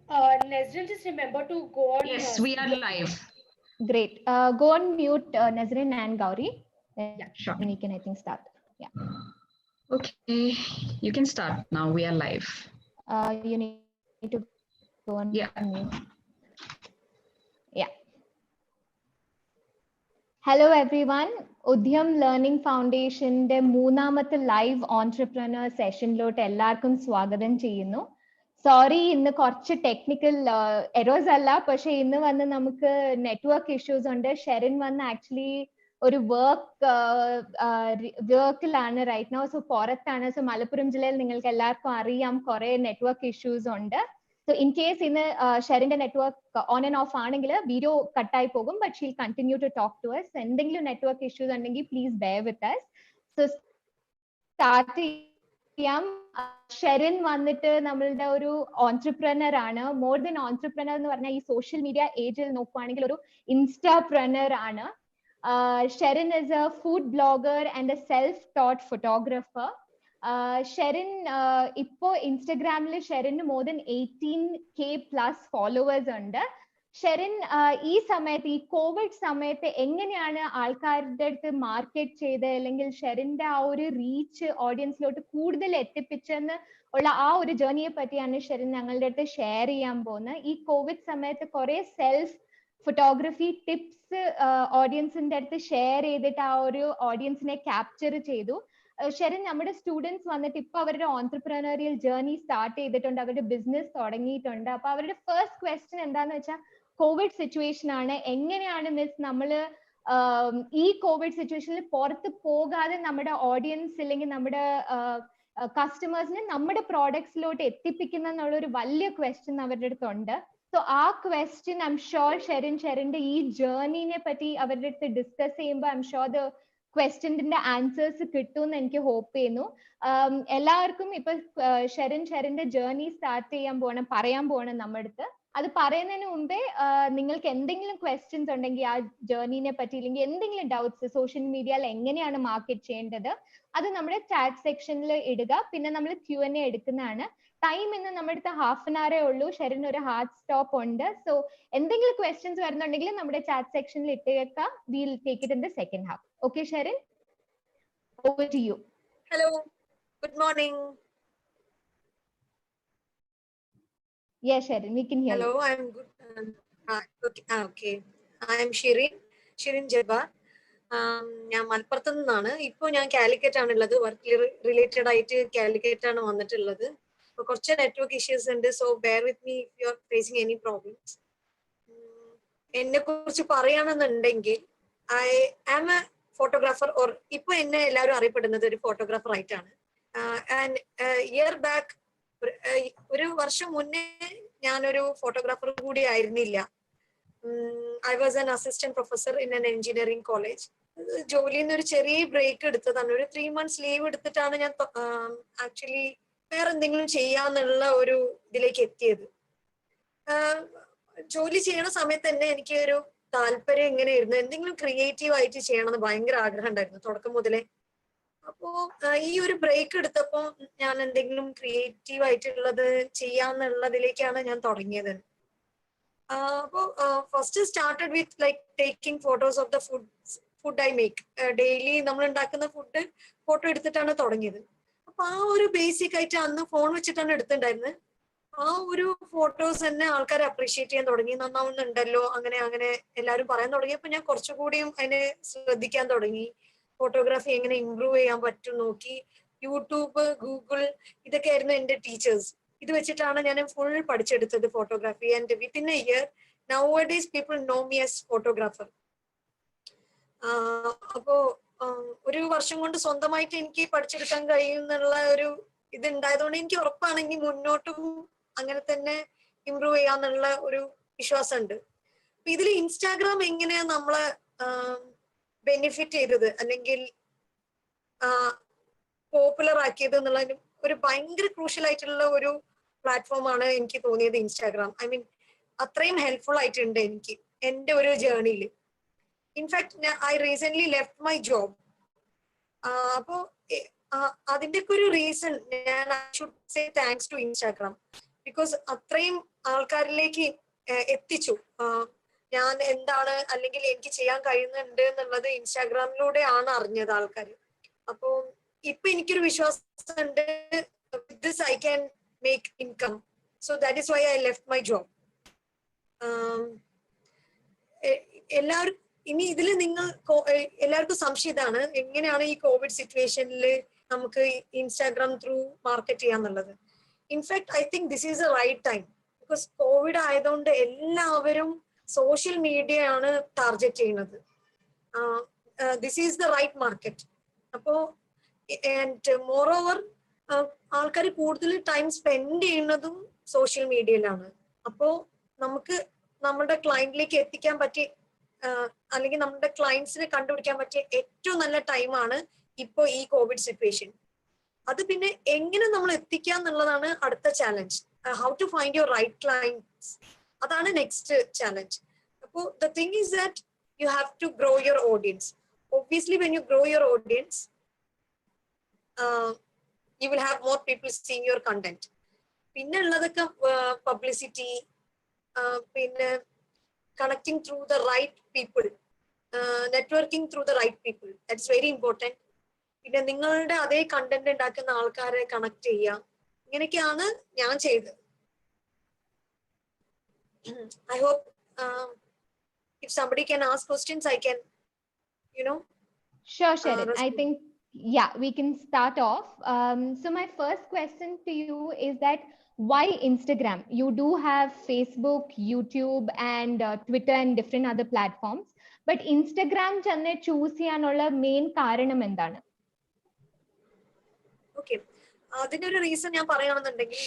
Nazrin, just remember to go on. Yes, we are live. Great. Go on mute, Nazrin and Gauri. Yeah, sure. And we can, I think, start. Yeah. Okay, you can start now. We are live. You need to go on Yeah. mute. Yeah. Hello everyone. Udhyam Learning Foundationന്റെ മൂന്നാമത്തെ live entrepreneur സെഷനിലോട്ട് എല്ലാവർക്കും സ്വാഗതം ചെയ്യുന്നു. Sorry, ഇന്ന് കുറച്ച് technical errors അല്ല, പക്ഷെ ഇന്ന് വന്ന് നമുക്ക് നെറ്റ്വർക്ക് ഇഷ്യൂസ് ഉണ്ട്. ഷെറിൻ വന്ന് ആക്ച്വലി ഒരു വർക്കിലാണ് റൈറ്റ് നൗ. സോ പുറത്താണ്. സോ മലപ്പുറം ജില്ലയിൽ നിങ്ങൾക്ക് എല്ലാവർക്കും അറിയാം കുറെ നെറ്റ്വർക്ക് ഇഷ്യൂസ് ഉണ്ട്. So in case in ഷെറിന്റെ നെറ്റ്വർക്ക് ഓൺ ആൻഡ് ഓഫ് ആണെങ്കിൽ വീഡിയോ കട്ടായി പോകും, but she'll continue to talk to us. എന്തെങ്കിലും നെറ്റ്വർക്ക് ഇഷ്യൂസ് ഉണ്ടെങ്കിൽ please bear with us. So start ചെയ്യാം. ഷെറിൻ വന്നിട്ട് നമ്മളുടെ ഒരു ഓൺട്രപ്രനർ ആണ്. മോർ ദൻ ഓൺട്രപ്രനർ എന്ന് പറഞ്ഞാൽ ഈ സോഷ്യൽ മീഡിയ ഏജിൽ നോക്കുവാണെങ്കിൽ ഒരു ഇൻസ്റ്റാപ്രനർ ആണ്. Sherin is a food blogger and a self-taught photographer. Sherin ഇപ്പോ ഇൻസ്റ്റഗ്രാമിൽ ഷെറിന് മോർ ദൻ 18K+ ഫോളോവേഴ്സ് ഉണ്ട്. ഷെറിൻ ഈ സമയത്ത്, ഈ കോവിഡ് സമയത്ത് എങ്ങനെയാണ് ആൾക്കാരുടെ അടുത്ത് മാർക്കറ്റ് ചെയ്ത്, അല്ലെങ്കിൽ ഷെറിന്റെ ആ ഒരു റീച്ച് ഓഡിയൻസിലോട്ട് കൂടുതൽ എത്തിപ്പിച്ചെന്ന് ഉള്ള ആ ഒരു ജേർണിയെ പറ്റിയാണ് ഷെറിൻ ഞങ്ങളുടെ അടുത്ത് ഷെയർ ചെയ്യാൻ പോകുന്നത്. ഈ കോവിഡ് സമയത്ത് കുറെ സെൽഫ് ഫോട്ടോഗ്രാഫി ടിപ്സ് ഓഡിയൻസിന്റെ അടുത്ത് ഷെയർ ചെയ്തിട്ട് ആ ഒരു ഓഡിയൻസിനെ ക്യാപ്ചർ ചെയ്തു. ഷെറിൻ, നമ്മുടെ സ്റ്റുഡൻസ് വന്നിട്ട് ഇപ്പൊ അവരുടെ ഓൺട്രപ്രനറിയൽ ജേർണി സ്റ്റാർട്ട് ചെയ്തിട്ടുണ്ട്, അവരുടെ ബിസിനസ് തുടങ്ങിയിട്ടുണ്ട്. അപ്പൊ അവരുടെ ഫസ്റ്റ് ക്വസ്റ്റ്യൻ എന്താന്ന് വെച്ചാൽ കോവിഡ് സിറ്റുവേഷൻ ആണ്. എങ്ങനെയാണ് മിസ് നമ്മള് ഈ കോവിഡ് സിറ്റുവേഷനിൽ പുറത്ത് പോകാതെ നമ്മുടെ ഓഡിയൻസ് അല്ലെങ്കിൽ നമ്മുടെ കസ്റ്റമേഴ്സിനെ നമ്മുടെ പ്രോഡക്ട്സിലോട്ട് എത്തിപ്പിക്കുന്ന എന്നുള്ള ഒരു വലിയ ക്വസ്റ്റ്യൻ അവരുടെ അടുത്തുണ്ട്. സോ ആ ക്വസ്റ്റ്യൻ ഐ എം ഷുവർ ഷെറിന്റെ ഈ ജേർണിനെ പറ്റി അവരുടെ അടുത്ത് ഡിസ്കസ് ചെയ്യുമ്പോൾ ഐ എം ഷുവർ ദ ക്വസ്റ്റ്യന്റെ ആൻസേഴ്സ് കിട്ടുമെന്ന് എനിക്ക് ഹോപ്പ് ചെയ്യുന്നു. എല്ലാവർക്കും ഇപ്പൊ ഷെറിന്റെ ജേർണി സ്റ്റാർട്ട് പറയാൻ പോകണം നമ്മുടെ അടുത്ത്. അത് പറയുന്നതിന് മുമ്പേ നിങ്ങൾക്ക് എന്തെങ്കിലും ക്വസ്റ്റ്യൻസ് ഉണ്ടെങ്കിൽ ആ ജേർണിനെ പറ്റി, ഇല്ലെങ്കിൽ എന്തെങ്കിലും ഡൗട്ട്സ് സോഷ്യൽ മീഡിയയിൽ എങ്ങനെയാണ് മാർക്കറ്റ് ചെയ്യേണ്ടത്, അത് നമ്മുടെ ചാറ്റ് സെക്ഷനിൽ ഇടുക. പിന്നെ നമ്മൾ Q&A എടുക്കുന്നതാണ്. ടൈം ഇന്ന് നമ്മുടെ അടുത്ത് ഹാഫ് ആൻ അവറേ ഉള്ളൂ. ഷെറിന് ഒരു ഹാർഡ് സ്റ്റോപ്പ് ഉണ്ട്. സോ എന്തെങ്കിലും ക്വസ്റ്റ്യൻസ് വരുന്നുണ്ടെങ്കിൽ നമ്മുടെ ചാറ്റ് സെക്ഷനിൽ ഇട്ടേക്കാം. Will take it in the second half. Okay Sherin, over to you. Hello, good morning. Yeah, Sherin, we can hear Hello, you. I'm good. Okay. I'm Shirin Jabbar. ഞാൻ മലപ്പുറത്ത് നിന്നാണ്. ഇപ്പോൾ ഞാൻ കാലിക്കറ്റ് ആണുള്ളത്. വർക്ക് റിലേറ്റഡ് ആയിട്ട് കാലിക്കറ്റ് ആണ് വന്നിട്ടുള്ളത്. അപ്പോൾ കുറച്ച് നെറ്റ്വർക്ക് ഇഷ്യൂസ് ഉണ്ട്. So bear with me if you are facing any problems. എന്നെ കുറിച്ച് പറയുകയാണെന്നുണ്ടെങ്കിൽ I am a photographer, or ഇപ്പൊ എന്നെ എല്ലാവരും അറിയപ്പെടുന്നത് ഒരു ഫോട്ടോഗ്രാഫർ ആയിട്ടാണ്. ആൻഡ് ഇയർ ബാക്ക്, ഒരു വർഷം മുന്നേ ഞാനൊരു ഫോട്ടോഗ്രാഫർ കൂടി ആയിരുന്നില്ല. I was an assistant professor in an engineering college. ജോലിയിൽ നിന്ന് ഒരു ചെറിയ ബ്രേക്ക് എടുത്തതാണ്. ഒരു 3 months ലീവ് എടുത്തിട്ടാണ് ഞാൻ ആക്ച്വലി വേറെ എന്തെങ്കിലും ചെയ്യാന്നുള്ള ഒരു ഇതിലേക്ക് എത്തിയത്. ജോലി ചെയ്യണ സമയത്ത് തന്നെ എനിക്ക് ഒരു താല്പര്യം എങ്ങനെയായിരുന്നു, എന്തെങ്കിലും ക്രിയേറ്റീവ് ആയിട്ട് ചെയ്യണമെന്ന് ഭയങ്കര ആഗ്രഹം ഉണ്ടായിരുന്നു തുടക്കം മുതലേ. അപ്പോ ഈ ഒരു ബ്രേക്ക് എടുത്തപ്പോ ഞാൻ എന്തെങ്കിലും ക്രിയേറ്റീവ് ആയിട്ടുള്ളത് ചെയ്യാന്നുള്ളതിലേക്കാണ് ഞാൻ തുടങ്ങിയത്. അപ്പോ first started with like taking photos of the food I make. Daily നമ്മൾ ഉണ്ടാക്കുന്ന ഫുഡ് ഫോട്ടോ എടുത്തിട്ടാണ് തുടങ്ങിയത്. അപ്പൊ ആ ഒരു ബേസിക് ആയിട്ട് അന്ന് ഫോൺ വെച്ചിട്ടാണ് എടുത്തിട്ടുണ്ടായിരുന്നത്. ആ ഒരു ഫോട്ടോസ് തന്നെ ആൾക്കാരെ അപ്രീഷിയേറ്റ് ചെയ്യാൻ തുടങ്ങി. നന്നാവുന്നുണ്ടല്ലോ, അങ്ങനെ എല്ലാവരും പറയാൻ തുടങ്ങിയപ്പോൾ ഞാൻ കുറച്ചുകൂടിയും അതിനെ ശ്രദ്ധിക്കാൻ തുടങ്ങി. ഫോട്ടോഗ്രാഫി എങ്ങനെ ഇംപ്രൂവ് ചെയ്യാൻ പറ്റും നോക്കി. യൂട്യൂബ്, ഗൂഗിൾ, ഇതൊക്കെ ആയിരുന്നു എന്റെ ടീച്ചേഴ്സ്. ഇത് വെച്ചിട്ടാണ് ഞാൻ ഫുൾ പഠിച്ചെടുത്തത് photography. And within a year nowadays people know me as photographer. അപ്പോ ഒരു വർഷം കൊണ്ട് സ്വന്തമായിട്ട് എനിക്ക് പഠിച്ചെടുക്കാൻ കഴിയുന്നുള്ള ഒരു ഇതുണ്ടായതുകൊണ്ട് എനിക്ക് ഉറപ്പാണെങ്കിൽ മുന്നോട്ടും അങ്ങനെ തന്നെ ഇംപ്രൂവ് ചെയ്യാന്നുള്ള ഒരു വിശ്വാസമുണ്ട്. അപ്പൊ ഇതിൽ ഇൻസ്റ്റാഗ്രാം എങ്ങനെയാ നമ്മളെ ബെനിഫിറ്റ് ചെയ്തത് അല്ലെങ്കിൽ പോപ്പുലർ ആക്കിയത് എന്നുള്ളതിന് ഒരു ഭയങ്കര ക്രൂഷ്യൽ ആയിട്ടുള്ള ഒരു പ്ലാറ്റ്ഫോമാണ് എനിക്ക് തോന്നിയത് ഇൻസ്റ്റാഗ്രാം. ഐ മീൻ അത്രയും ഹെൽപ്ഫുൾ ആയിട്ടുണ്ട് എനിക്ക് എന്റെ ഒരു ജേർണിയിൽ. In fact I recent left my job. അപ്പോ അതിന്റെ ഒക്കെ ഒരു റീസൺ ഞാൻ I should say thanks to Instagram. Because അത്രയും ആൾക്കാരിലേക്ക് എത്തിച്ചു. ഞാൻ എന്താണ് അല്ലെങ്കിൽ എനിക്ക് ചെയ്യാൻ കഴിയുന്നുണ്ട് എന്നുള്ളത് ഇൻസ്റ്റാഗ്രാമിലൂടെയാണ് അറിഞ്ഞത് ആൾക്കാർ. അപ്പോ ഇപ്പൊ എനിക്കൊരു വിശ്വാസം ഉണ്ട്, this I can make income. So that is why I left my job. എല്ലാവരും ഇനി ഇതിൽ നിങ്ങൾ എല്ലാവർക്കും സംശയം ഇതാണ്, എങ്ങനെയാണ് ഈ കോവിഡ് സിറ്റുവേഷനിൽ നമുക്ക് ഇൻസ്റ്റാഗ്രാം ത്രൂ മാർക്കറ്റ് ചെയ്യാന്നുള്ളത്. In fact I think this is a right time. Because covid ആയതുകൊണ്ട് എല്ലാവരും സോഷ്യൽ മീഡിയ ആണ് ടാർഗറ്റ് ചെയ്യുന്നത്. This is the right market. അപ്പോ ആൻഡ് മോർ ഓവർ ആൾക്കാർ കൂടുതൽ ടൈം സ്പെൻഡ് ചെയ്യുന്നതും സോഷ്യൽ മീഡിയയിലാണ്. അപ്പോ നമുക്ക് നമ്മുടെ ക്ലയന്റിലേക്ക് എത്തിക്കാൻ പറ്റിയ അല്ലെങ്കിൽ നമ്മുടെ ക്ലയന്റ്സിനെ കണ്ടുപിടിക്കാൻ പറ്റിയ ഏറ്റവും നല്ല ടൈമാണ് ഇപ്പോ ഈ കോവിഡ് സിറ്റുവേഷൻ. അത് പിന്നെ എങ്ങനെ നമ്മൾ എത്തിക്കുക എന്നുള്ളതാണ് അടുത്ത challenge. How to find your right clients, അതാണ് നെക്സ്റ്റ് ചാലഞ്ച്. അപ്പോ the thing is that you have to grow your audience. Obviously when you grow your audience you will have more people seeing your content. പിന്നെ ഉള്ളതൊക്കെ publicity, പിന്നെ connecting through the right people, networking through the right people, that's very important. പിന്നെ നിങ്ങളുടെ അതേ content ഉണ്ടാക്കുന്ന ആൾക്കാരെ connect ചെയ്യുക, ഇങ്ങനെയൊക്കെയാണ് ഞാൻ ചെയ്തത്. I hope if somebody can ask questions, I can, Sure, Sharon. I think, yeah, we can start off. So my first question to you is that why Instagram? You do have Facebook, YouTube, and Twitter and different other platforms, but Instagram channe choose cheyanulla main karanam endana? Okay, അതിനൊരു reason ഞാൻ പറയുകയാണെന്നുണ്ടെങ്കിൽ,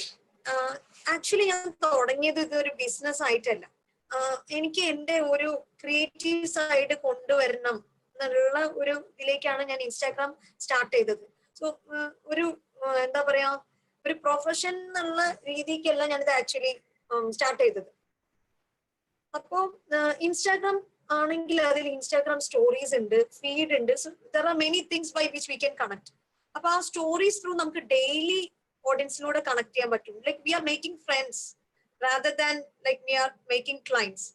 actually ഞാൻ തുടങ്ങിയത് ഇതൊരു business ആയിട്ടല്ല. എനിക്ക് എൻ്റെ ഒരു ക്രിയേറ്റീവ് സൈഡ് കൊണ്ടുവരണം എന്നുള്ള ഒരു ഇതിലേക്കാണ് ഞാൻ ഇൻസ്റ്റാഗ്രാം സ്റ്റാർട്ട് ചെയ്തത്. സോ ഒരു എന്താ പറയാ, ഒരു പ്രൊഫഷൻ എന്നുള്ള രീതിക്കല്ല ഞാനിത് ആക്ച്വലി സ്റ്റാർട്ട് ചെയ്തത്. അപ്പോ ഇൻസ്റ്റാഗ്രാം ആണെങ്കിൽ അതിൽ ഇൻസ്റ്റാഗ്രാം സ്റ്റോറീസ് ഉണ്ട്, ഫീഡ് ഉണ്ട്. So there are many things by which we can connect. അപ്പൊ ആ സ്റ്റോറീസ് ത്രൂ നമുക്ക് ഡെയിലി ഓഡിയൻസിലൂടെ കണക്ട് ചെയ്യാൻ പറ്റും. Like we are making friends rather than like we are making clients.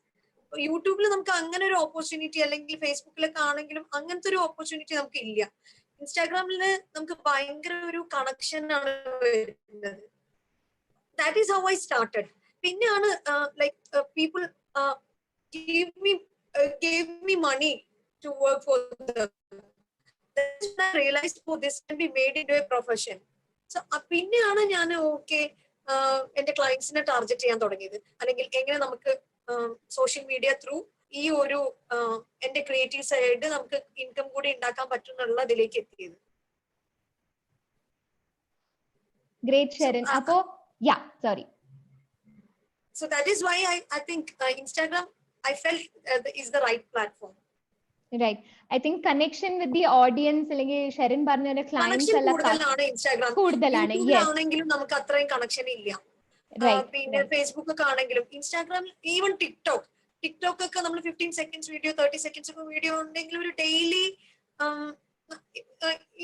യൂട്യൂബിൽ നമുക്ക് അങ്ങനെ ഒരു ഓപ്പർച്യൂണിറ്റി, അല്ലെങ്കിൽ ഫേസ്ബുക്കിലൊക്കെ ആണെങ്കിലും അങ്ങനത്തെ ഒരു ഓപ്പർച്യൂണിറ്റി നമുക്ക് ഇല്ല. ഇൻസ്റ്റാഗ്രാമില് നമുക്ക് ഭയങ്കര ഒരു കണക്ഷൻ ആണ് വരുന്നത്. That is how I started. പിന്നെയാണ് like people gave me money to work for them. That's when I realized, oh, this can be made into a profession. So പിന്നെയാണ് ഞാൻ എന്റെ ക്ലയൻസിനെ ടാർഗറ്റ് ചെയ്യാൻ തുടങ്ങിയത്, അല്ലെങ്കിൽ എങ്ങനെ നമുക്ക് സോഷ്യൽ മീഡിയ ത്രൂ ഈ ഒരു എന്റെ ക്രിയേറ്റീവ് സൈഡ് നമുക്ക് ഇൻകം കൂടി ഉണ്ടാക്കാൻ പറ്റുന്നുള്ള ഇതിലേക്ക് എത്തിയത്. Great, Sharon. Apo, yeah, sorry. So that is why I think Instagram, I felt is the right platform. Right. I think connection with the audience, അല്ലെങ്കിൽ ഷെറിൻ പറഞ്ഞ ക്ലയൻസ് കൂടുതലാണ് ഇൻസ്റ്റാഗ്രാം. കൂടുതലാണ്. ആണെങ്കിലും നമുക്ക് അത്രയും കണക്ഷൻ ഇല്ല. പിന്നെ ഫേസ്ബുക്ക് ഒക്കെ ആണെങ്കിലും ഇൻസ്റ്റാഗ്രാം, ഈവൻ ടിക്ടോക്ക് ഒക്കെ നമ്മൾ 15 seconds വീഡിയോ, 30 seconds ഒക്കെ വീഡിയോ ഉണ്ടെങ്കിൽ ഒരു ഡെയിലി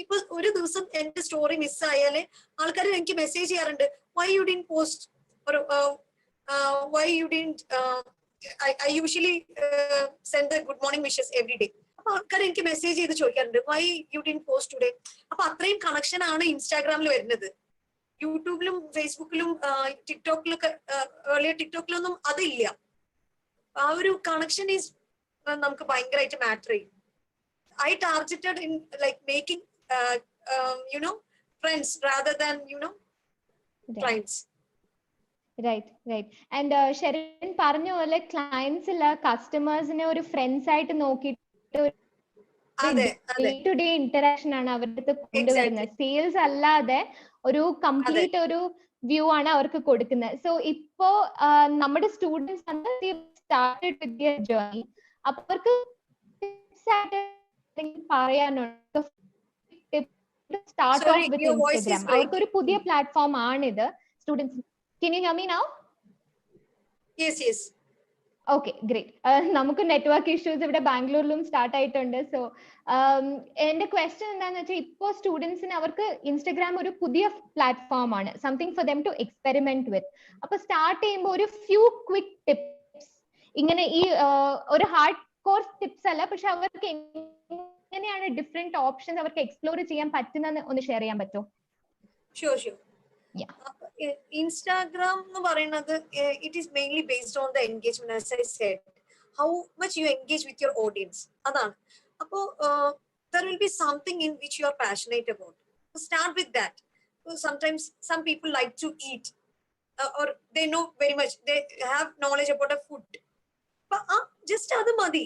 ഇപ്പൊ ഒരു ദിവസം എന്റെ സ്റ്റോറി മിസ് ആയാല് ആൾക്കാർ എനിക്ക് മെസ്സേജ് ചെയ്യാറുണ്ട്, വൈ യു ഡിഡ്ന്റ് പോസ്റ്റ്, ഒരു why you didn't I usually send the good morning wishes every day. അപ്പൊ ആൾക്കാർ എനിക്ക് മെസ്സേജ് ചെയ്ത് ചോദിക്കാറുണ്ട്, why you didn't post today. അപ്പൊ അത്രയും കണക്ഷൻ ആണ് ഇൻസ്റ്റാഗ്രാമിൽ വരുന്നത്. യൂട്യൂബിലും ഫേസ്ബുക്കിലും ടിക്ടോക്കിലൊക്കെ, ടിക്ടോക്കിലൊന്നും അതില്ല. ആ ഒരു കണക്ഷൻ ഈസ് നമുക്ക് ഭയങ്കരമായിട്ട് മാറ്റർ ചെയ്യും. I targeted in like making friends rather than clients. Right. And Sherin പറഞ്ഞ പോലെ ക്ലയൻസ് ഇല്ല, കസ്റ്റമേഴ്സിനെ ഒരു ഫ്രണ്ട്സ് ആയിട്ട് നോക്കിയിട്ട് ഡേ ടു ഡേ ഇന്ററാക്ഷൻ ആണ് അവരുടെ അടുത്ത് കൊണ്ടുവരുന്നത്. സെയിൽസ് അല്ലാതെ ഒരു കംപ്ലീറ്റ് ഒരു വ്യൂ ആണ് അവർക്ക് കൊടുക്കുന്നത്. സോ ഇപ്പോ നമ്മുടെ students started with their journey. അപ്പൊ അവർക്ക് പറയാനുണ്ട്, സ്റ്റാർട്ട് ഓഫ് വിത്ത് ഇൻസ്റ്റാഗ്രാം. അവർക്കൊരു പുതിയ പ്ലാറ്റ്ഫോം ആണിത്. Students, can you hear me now? Yes. Okay great. നമുക്ക് നെറ്റ്വർക്ക് ഇഷ്യൂസ് ഇവിടെ ബാംഗ്ലൂരിലും സ്റ്റാർട്ട് ആയിട്ടുണ്ട്. സോ എന്റെ ക്വസ്റ്റ്യൻ എന്താന്ന് വെച്ചാൽ ഇപ്പോ സ്റ്റുഡൻസിന് അവർക്ക് ഇൻസ്റ്റഗ്രാം ഒരു പുതിയ പ്ലാറ്റ്ഫോം ആണ്, something for them to experiment with. അപ്പൊ സ്റ്റാർട്ട് ചെയ്യുമ്പോൾ ഒരു ഫ്യൂ ക്വിക്ക് ടിപ്സ്, ഇങ്ങനെ ഈ ഒരു ഹാർഡ് കോഴ്സ് ടിപ്സ് അല്ല, പക്ഷെ അവർക്ക് എങ്ങനെയാണ് ഡിഫറെന്റ് ഓപ്ഷൻസ് അവർക്ക് എക്സ്പ്ലോർ ചെയ്യാൻ പറ്റുന്ന ഒന്ന് ഷെയർ ചെയ്യാൻ പറ്റുമോ? ഷുവർ. ഇൻസ്റ്റാഗ്രാം എന്ന് പറയുന്നത് it is mainly based on the engagement. As I said, how much you engage with your audience, അതാണ്. അപ്പോ there will be something in which you are passionate about. So start with that. So sometimes some people like to eat, or they know very much, they have knowledge about a food. Just അത് മതി.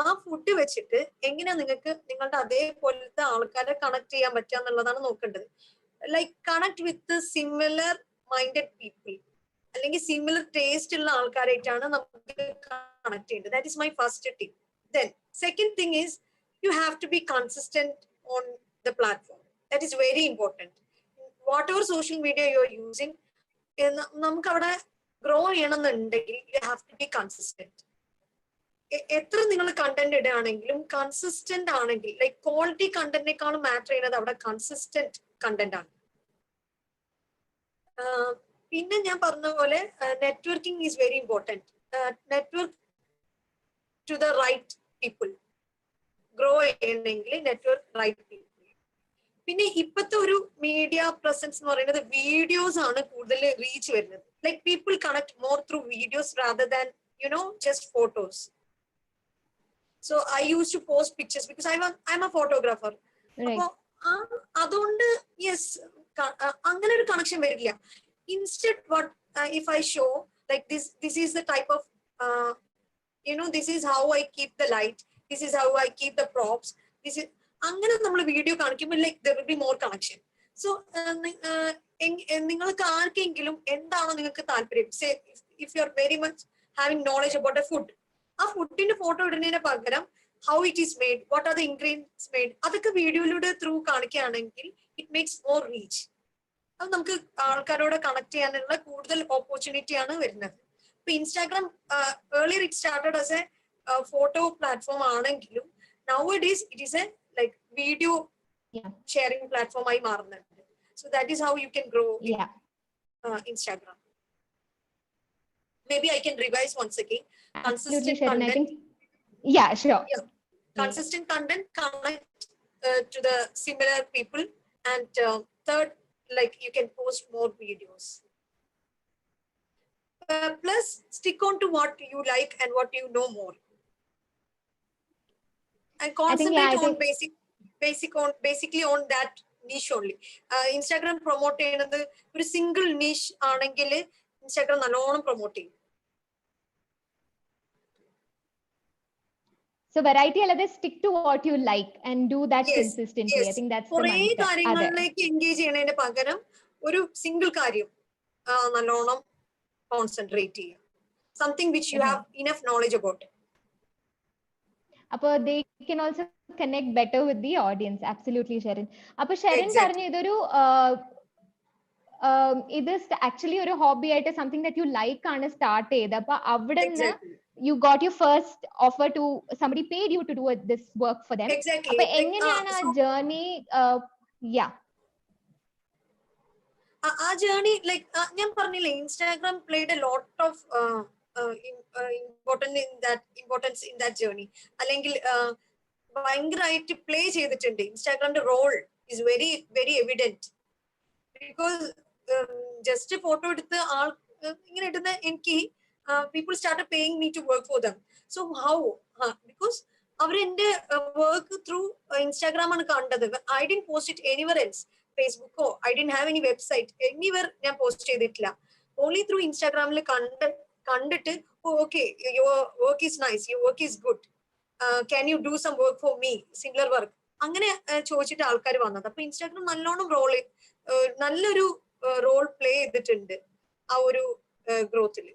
ആ food വെച്ചിട്ട് എങ്ങനെയാ നിങ്ങൾക്ക് നിങ്ങളുടെ അതേപോലത്തെ ആൾക്കാരെ connect ചെയ്യാൻ പറ്റുക എന്നുള്ളതാണ് നോക്കേണ്ടത്. Like connect with similar minded people, അല്ലെങ്കിൽ സിമിലർ ടേസ്റ്റ് ഉള്ള ആൾക്കാരായിട്ടാണ് നമുക്ക് കണക്ട് ചെയ്യേണ്ടത്. That is my first tip. Then second thing is you have to be consistent on the platform. That is very important. Whatever social media you are using, നമുക്ക് അവിടെ grow ചെയ്യണമെന്നുണ്ടെങ്കിൽ you have to be consistent. എത്ര നിങ്ങൾ content ഇടുകയാണെങ്കിലും consistent ആണെങ്കിൽ, like quality കണ്ടന്റിനേക്കാളും matter ചെയ്യുന്നത് അവിടെ കൺസിസ്റ്റന്റ് കണ്ടന്റ് ആണ്. പിന്നെ ഞാൻ പറഞ്ഞ പോലെ networking is very important. Network to the right people. Grow ചെയ്യണമെങ്കിൽ നെറ്റ്വർക്ക് റൈറ്റ് പീപ്പിൾ. പിന്നെ ഇപ്പോഴത്തെ ഒരു മീഡിയ പ്രസൻസ് എന്ന് പറയുന്നത് വീഡിയോസ് ആണ് കൂടുതൽ റീച്ച് വരുന്നത്. Like people connect more through videos rather than just photos. So I use to post pictures because I'm a photographer. അപ്പോ അതുകൊണ്ട് യെസ്, അങ്ങനെ ഒരു കണക്ഷൻ വരില്ല. Instead what if I show like this is the type of this is how I keep the light, this is how I keep the props, this is അങ്ങനെ നമ്മൾ video കാണിക്കുമ്പോൾ like there will be more connection. So നിങ്ങൾക്ക് ആർക്കെങ്കിലും എന്താണോ നിങ്ങൾക്ക് താല്പര്യം, say if you are very much having knowledge about a food, ആ ഫുഡിന്റെ ഫോട്ടോ ഇടുന്നതിന് പകരം how it is made, what are the ingredients made, അതൊക്കെ വീഡിയോയിലൂടെ through കാണിക്കുകയാണെങ്കിൽ it makes more reach. അത് നമുക്ക് ആൾക്കാരോട് കണക്ട് ചെയ്യാനുള്ള കൂടുതൽ ഓപ്പർച്യൂണിറ്റി ആണ് വരുന്നത്. ഇപ്പൊ Instagram earlier it started as a photo platform ആണെങ്കിലും nowadays it is a like video sharing platform ആയി മാറുന്നുണ്ട്. So that is how you can grow Instagram. Maybe I can revise once again. Consistent content. Yeah, sure. Consistent content, connect to the similar people, and third, like you can post more videos. Plus stick on to what you like and what you know more. And concentrate on basically on that niche only. Instagram promote ചെയ്യുന്നത് ഒരു single niche ആണെങ്കിൽ Instagram നല്ലോണം promote ചെയ്യും. So variety അല്ലാതെ stick to what you like and do that consistently. I think that's the mantra. കുറേ കാര്യങ്ങളിലേക്ക് engage ചെയ്യുന്നതിന് പകരം ഒരു സിംഗിൾ കാര്യം നല്ലോണം കോൺസെൻട്രേറ്റ് ചെയ്യുക. Something which you have enough knowledge about. Appo they can also connect better with the audience. Absolutely, Sharon. Appo Sharon പറഞ്ഞു ഇതൊരു ഇത് ആക്ച്വലി ഒരു ഹോബി ആയിട്ട് സംതിങ് ദാറ്റ് യു ലൈക്ക് ആണ് സ്റ്റാർട്ട് ചെയ്തത്. അപ്പൊ അവിടെ നിന്ന് you got your first offer to somebody paid you to do this work for them. Appo എങ്ങനെയാണ് ആ ജേർണി? ആ ജേർണി ലൈക്ക് ഞാൻ പറഞ്ഞില്ലേ, Instagram played a lot of importance in that journey. അല്ലെങ്കിൽ ഭയങ്കരമായിട്ട് പ്ലേ ചെയ്തിട്ടുണ്ട്. ഇൻസ്റ്റാഗ്രാമിന്റെ role is very very evident. Because just photo എടുത്ത് ഇങ്ങനെ ഇടുന്ന എനിക്ക് people started paying me to work for them. So how? Because അവരെന്റെ വർക്ക് ത്രൂ ഇൻസ്റ്റാഗ്രാം ആണ് കണ്ടത്. I didn't post it anywhere else. ഫേസ്ബുക്കോ I didn't have any website anywhere ഞാൻ post ചെയ്തിട്ടില്ല. Only through ഇൻസ്റ്റാഗ്രാമിൽ കണ്ടിട്ട് okay, your work is nice, your work is good, can you do some work for me, similar work, അങ്ങനെ ചോദിച്ചിട്ട് ആൾക്കാർ വന്നത്. അപ്പൊ ഇൻസ്റ്റാഗ്രാം നല്ലോണം നല്ലൊരു റോൾ പ്ലേ ചെയ്തിട്ടുണ്ട് ആ ഒരു ഗ്രോത്തില്.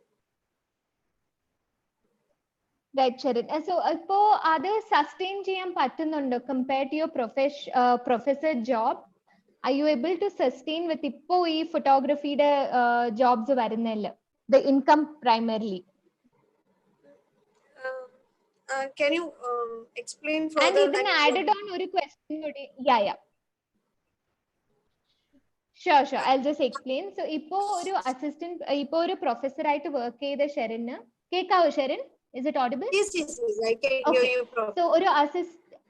Right, Sharon. So ഇപ്പോ അത് സസ്റ്റെയിൻ ചെയ്യാൻ പറ്റുന്നുണ്ടോ compared to your professor job? Are you able to sustain with ഇപ്പോ ഈ ഫോട്ടോഗ്രാഫിയുടെ ജോബ്സ് വരുന്നില്ല, the income primarily? can you explain And further? ഇതിന് added on ഒരു question കൂടി. Yeah. Sure. I'll just explain. So ഇപ്പോ ഒരു assistant, ഇപ്പോ ഒരു professor ആയിട്ട് work ചെയ്ത ഷെറിന് കേൾക്കാവോ Sherin? Is it audible? Yes, I can hear you properly. So ഒരു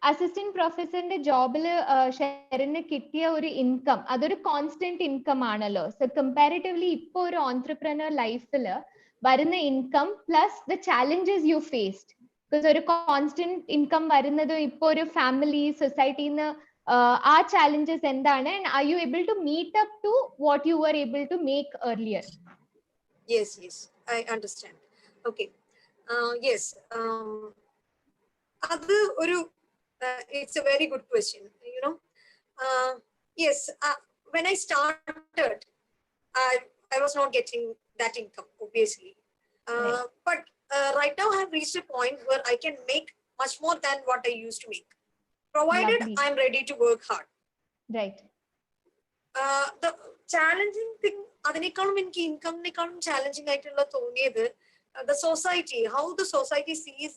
അസിസ്റ്റന്റ് പ്രൊഫസറിന്റെ ജോബില് ഷെറിന് കിട്ടിയ ഒരു ഇൻകം അതൊരു കോൺസ്റ്റന്റ് ഇൻകം ആണല്ലോ. സോ കമ്പാരിറ്റീവ്ലി ഇപ്പൊ ഒരു ഓൺട്രപ്രനർ ലൈഫിൽ വരുന്ന income plus the challenges you faced, because ഒരു കോൺസ്റ്റന്റ് ഇൻകം വരുന്നത് ഇപ്പൊ ഒരു ഫാമിലി സൊസൈറ്റിന്ന് ആ ചാലഞ്ചസ് എന്താണ്, and are you able to meet up to what you were able to make earlier? Yes, I understand. Okay. Yes. അത് ഒരു it's a very good question, you know. Yes, when I started, I was not getting that income, obviously. Right. But right now I have reached a point where I can make much more than what I used to make, provided Lovely. I'm ready to work hard. Right. The challenging thing, അതിനേക്കാളും എനിക്ക് ഇൻകമിനേക്കാളും challenging ആയിട്ടുള്ള തോന്നിയത് the society, how the society sees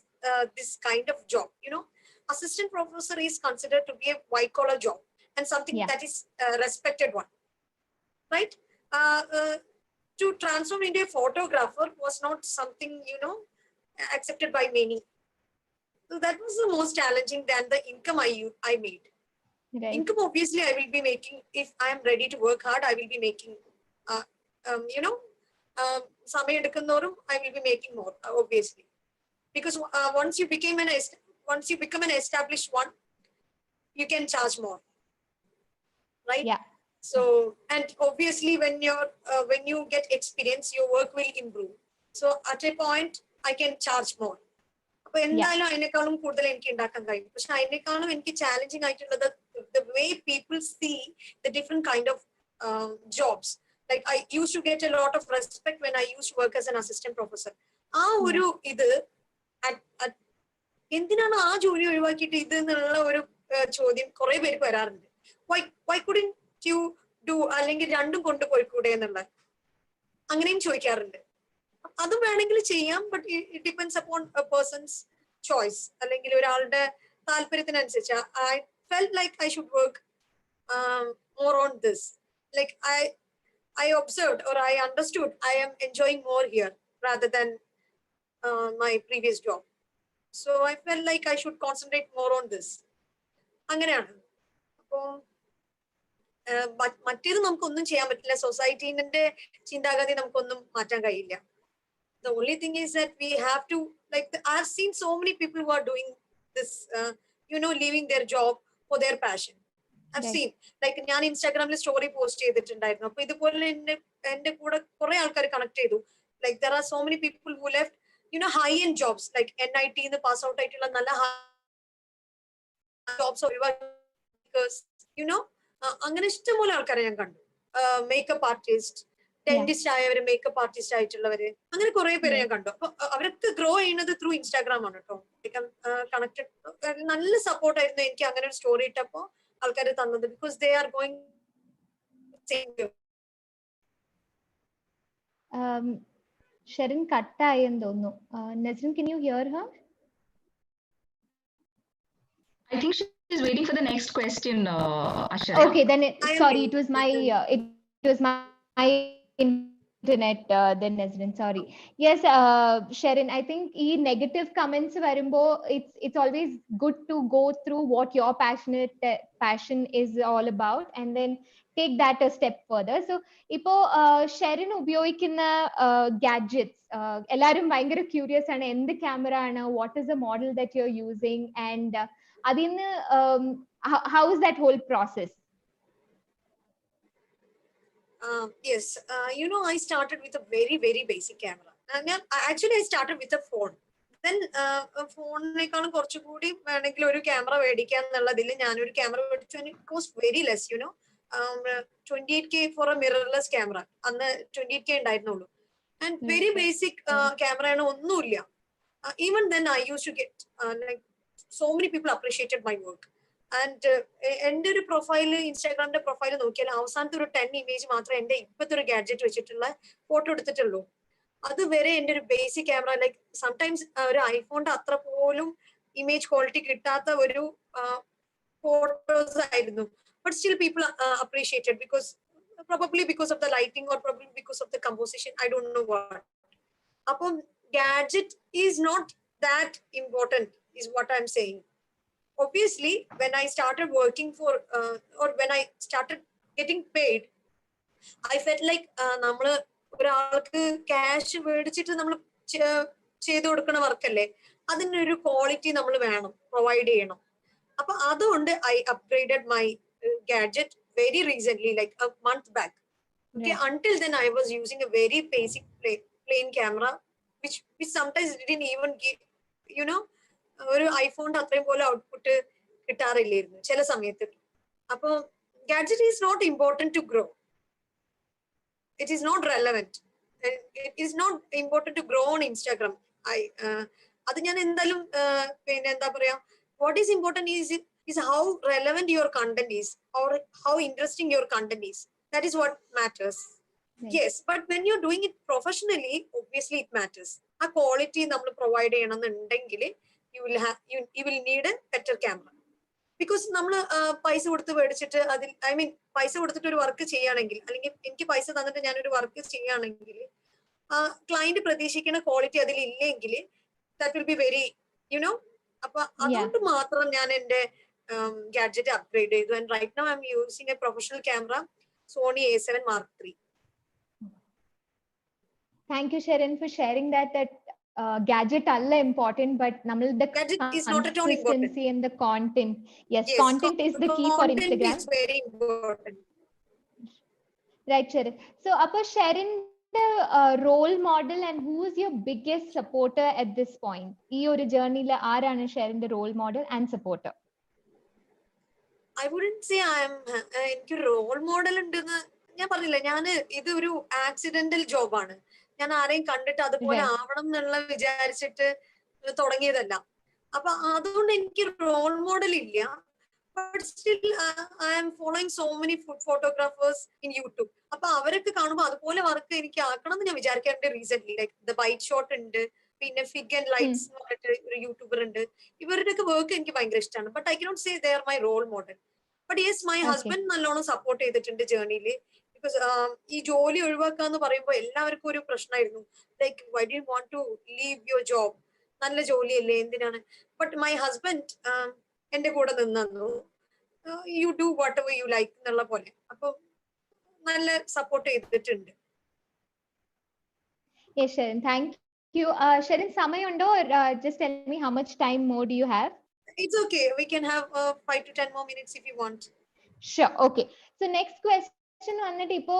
this kind of job, you know. Assistant professor is considered to be a white collar job and something that is respected one, right? To transform into a photographer was not something, you know, accepted by many. So that was the most challenging than the income I made. Right. Income, obviously, I will be making if I am ready to work hard. I will be making, you know, I will be making more, obviously, because once you become an established one, you can charge more, right? Yeah. So, and obviously when you get experience, your work will improve. So at a point I can charge more. അപ്പൊ എന്തായാലും അതിനേക്കാളും കൂടുതൽ എനിക്ക് ഉണ്ടാക്കാൻ കഴിയും. പക്ഷെ അതിനേക്കാളും എനിക്ക് ചാലഞ്ചിങ് ആയിട്ടുള്ളത് the way people see the different kind of jobs. Like I used to get a lot of respect when I used to work as an assistant professor. ആ ഒരു ഇത് എന്തിനാണ് ആ ജോലി ഒഴിവാക്കിയിട്ട് ഇത് എന്നുള്ള ഒരു ചോദ്യം കുറെ പേർക്ക് വരാറുണ്ട്. why couldn't you do, അല്ലെങ്കിൽ രണ്ടും കൊണ്ടുപോയിക്കൂടെ എന്നുള്ള അങ്ങനെയും ചോദിക്കാറുണ്ട്. അതും വേണമെങ്കിൽ ചെയ്യാം, but it depends upon a person's choice, അല്ലെങ്കിൽ ഒരാളുടെ താല്പര്യത്തിനനുസരിച്ച്. I felt like I should work more on this. Like I observed or I understood I am enjoying more here rather than my previous job. So I felt like I should concentrate more on this. അങ്ങനെയാണ്. അപ്പോ മറ്റേത് നമുക്കൊന്നും ചെയ്യാൻ പറ്റില്ല. സൊസൈറ്റീന്റെ ചിന്താഗതി നമുക്കൊന്നും മാറ്റാൻ കഴിയില്ല. The only thing is that we have to, like, I've seen so many people who are doing this, you know, leaving their job for their passion. I've seen, like, ഞാൻ ഇൻസ്റ്റാഗ്രാമിൽ സ്റ്റോറി പോസ്റ്റ് ചെയ്തിട്ടുണ്ടായിരുന്നു. അപ്പൊ ഇതുപോലെ എന്റെ കൂടെ കുറെ ആൾക്കാർ connect ചെയ്തു. Like there are so many people who left, you know, high end jobs like NIT ന്ന് പാസ് ഔട്ട് ആയിട്ടുള്ള നല്ല ജോബ്സ് because, you know, അങ്ങനെ ഇഷ്ടംപോലെ ആൾക്കാരെ ഞാൻ കണ്ടു. മേക്കപ്പ് ആർട്ടിസ്റ്റ്, ഡെന്റിസ്റ്റ് ആയവര്, മേക്കപ്പ് ആർട്ടിസ്റ്റ് ആയിട്ടുള്ളവര്, അങ്ങനെ കുറെ പേരെ ഞാൻ കണ്ടു. അപ്പൊ അവരൊക്കെ ഗ്രോ ചെയ്യുന്നത് ത്രൂ ഇൻസ്റ്റാഗ്രാം ആണ് കേട്ടോ. കണക്റ്റഡ്, നല്ല സപ്പോർട്ട് ആയിരുന്നു എനിക്ക് അങ്ങനെ ഒരു സ്റ്റോറി ഇട്ടപ്പോ ആൾക്കാർ തന്നത്. Because they are going. Sherin കട്ടായെന്ന് തോന്നുന്നു. Nasrin, can you hear her? I think she's waiting for the next question, Asha. Okay, then sorry, it was my internet, then Nazrin, sorry. Yes, Sharon, I think negative comments varumbo, it's always good to go through what your passion is all about and then take that a step further. So ipo Sharon ഉപയോഗിക്കുന്ന gadgets, എല്ലാരും ഭയങ്കര curious ആണ്, എന്ത് camera ആണ്, what is the model that you're using, and adinnu how is that whole process? Yes, you know, I started with a very, very basic camera. Actually, I started with a phone. Then ഫോണിനേക്കാളും കുറച്ചുകൂടി വേണമെങ്കിൽ ഒരു camera മേടിക്കാൻ എന്നുള്ളതിൽ ഞാനൊരു camera മേടിച്ചു. And it cost very less, you know, 28K for a mirrorless camera. അന്ന് 28K ഉണ്ടായിരുന്നുള്ളൂ. And very basic ക്യാമറയാണ്, ഒന്നുമില്ല. Even then I use to get like so many people appreciated my work. And എന്റെ ഒരു profile, ഇൻസ്റ്റാഗ്രാമിന്റെ profile നോക്കിയാൽ അവസാനത്തെ ഒരു 10 image മാത്രമേ എന്റെ ഇപ്പോഴത്തെ ഒരു ഗാഡ്ജറ്റ് വെച്ചിട്ടുള്ള ഫോട്ടോ എടുത്തിട്ടുള്ളൂ. അതുവരെ എൻ്റെ ഒരു ബേസിക് ക്യാമറ ലൈക്ക് സംടൈംസ് ഒരു ഐഫോണിന്റെ അത്ര പോലും ഇമേജ് ക്വാളിറ്റി കിട്ടാത്ത ഒരു ഫോട്ടോസ് ആയിരുന്നു. But still people appreciated because probably because of the lighting or probably because of the composition, I don't know what. Appo gadget is not that important is what I'm saying. Obviously when I started working for or when I started getting paid, I felt like നമ്മൾ ഒരാൾക്ക് cash മേടിച്ചിട്ട് നമ്മൾ ചെയ്തു കൊടുക്കുന്ന വർക്കല്ലേ, അതിനൊരു quality നമ്മൾ വേണം, provide ചെയ്യണം. അപ്പൊ അതുകൊണ്ട് I upgraded my gadget very recently, like a month back. Okay, Right. until then I was using a very basic plain camera which sometimes didn't even give, you know, ഒരു ഐഫോണിന്റെ അത്രയും പോലെ output കിട്ടാറില്ലായിരുന്നു ചില സമയത്ത്. അപ്പൊ gadget is not important to grow, it is not relevant, it is not important to grow on Instagram. അത് ഞാൻ എന്തായാലും പിന്നെ എന്താ പറയാ, what is important is how relevant your content is or how interesting your content is. That is what matters. Right. Yes, but when you're doing it professionally, obviously it matters. A quality nammal provide cheyanannundengil you will need a better camera, because nammal paisa koduthu vedichittu adil I mean paisa kodutittu oru work cheyanengil allengi enki paisa thannittu njan oru work cheyanengil client pradishikana quality adil illengil that will be very, you know, appo adondu mathram njan ende gadget upgrade ചെയ്തു. And right now I'm using a professional camera, Sony A7 Mark III. Thank you, Sharon, for sharing that gadget alla important, but the Gadget is not at all important. consistency and the content. Yes, Yes, content is the key for content Instagram. is very important. Right, Sharon. So, appo Sharon, the role model and who is your biggest supporter at this point? Ee oru journey la aarana Sharon the role model and supporter? I wouldn't say എനിക്ക് role model ഉണ്ടെന്ന് ഞാൻ പറഞ്ഞില്ല. ഞാൻ ഇത് ഒരു accidental ജോബാണ്. ഞാൻ ആരെയും കണ്ടിട്ട് അതുപോലെ ആവണം എന്നുള്ള വിചാരിച്ചിട്ട് തുടങ്ങിയതല്ല. അപ്പൊ അതുകൊണ്ട് എനിക്ക് റോൾ മോഡൽ ഇല്ല. But still I am following so many food photographers in YouTube. അപ്പൊ അവരൊക്കെ കാണുമ്പോൾ അതുപോലെ വർക്ക് എനിക്ക് ആക്കണം എന്ന് ഞാൻ വിചാരിക്കാറുണ്ട് recent. Like the bite shot ഉണ്ട്, പിന്നെ ഫിഗ് ആൻഡ് ലൈറ്റ്സ് എന്ന് പറഞ്ഞിട്ട് ഒരു യൂട്യൂബർ ഉണ്ട്. ഇവരുടെയൊക്കെ വർക്ക് എനിക്ക് ഭയങ്കര ഇഷ്ടമാണ്. But I cannot say they are my role model. But yes, my husband നല്ലോണം സപ്പോർട്ട് ചെയ്തിട്ടുണ്ട് ജേർണിയിൽ. ബിക്കോസ് ഈ ജോലി ഒഴിവാക്കാന്ന് പറയുമ്പോൾ എല്ലാവർക്കും ഒരു പ്രശ്നമായിരുന്നു. Like why do you want to leave your job, നല്ല ജോലിയല്ലേ, എന്തിനാണ്. ബട്ട് മൈ ഹസ്ബൻഡ് എന്റെ കൂടെ നിന്നു, you do whatever you like എന്നുള്ള പോലെ. അപ്പൊ നല്ല സപ്പോർട്ട് ചെയ്തിട്ടുണ്ട്. Yes, Sharon, thank you. Sharon, samayundo, just tell me how much time more do you have? It's okay. We can have 5 to 10 more minutes if you want. Sure. Okay. So next question vannittu ipo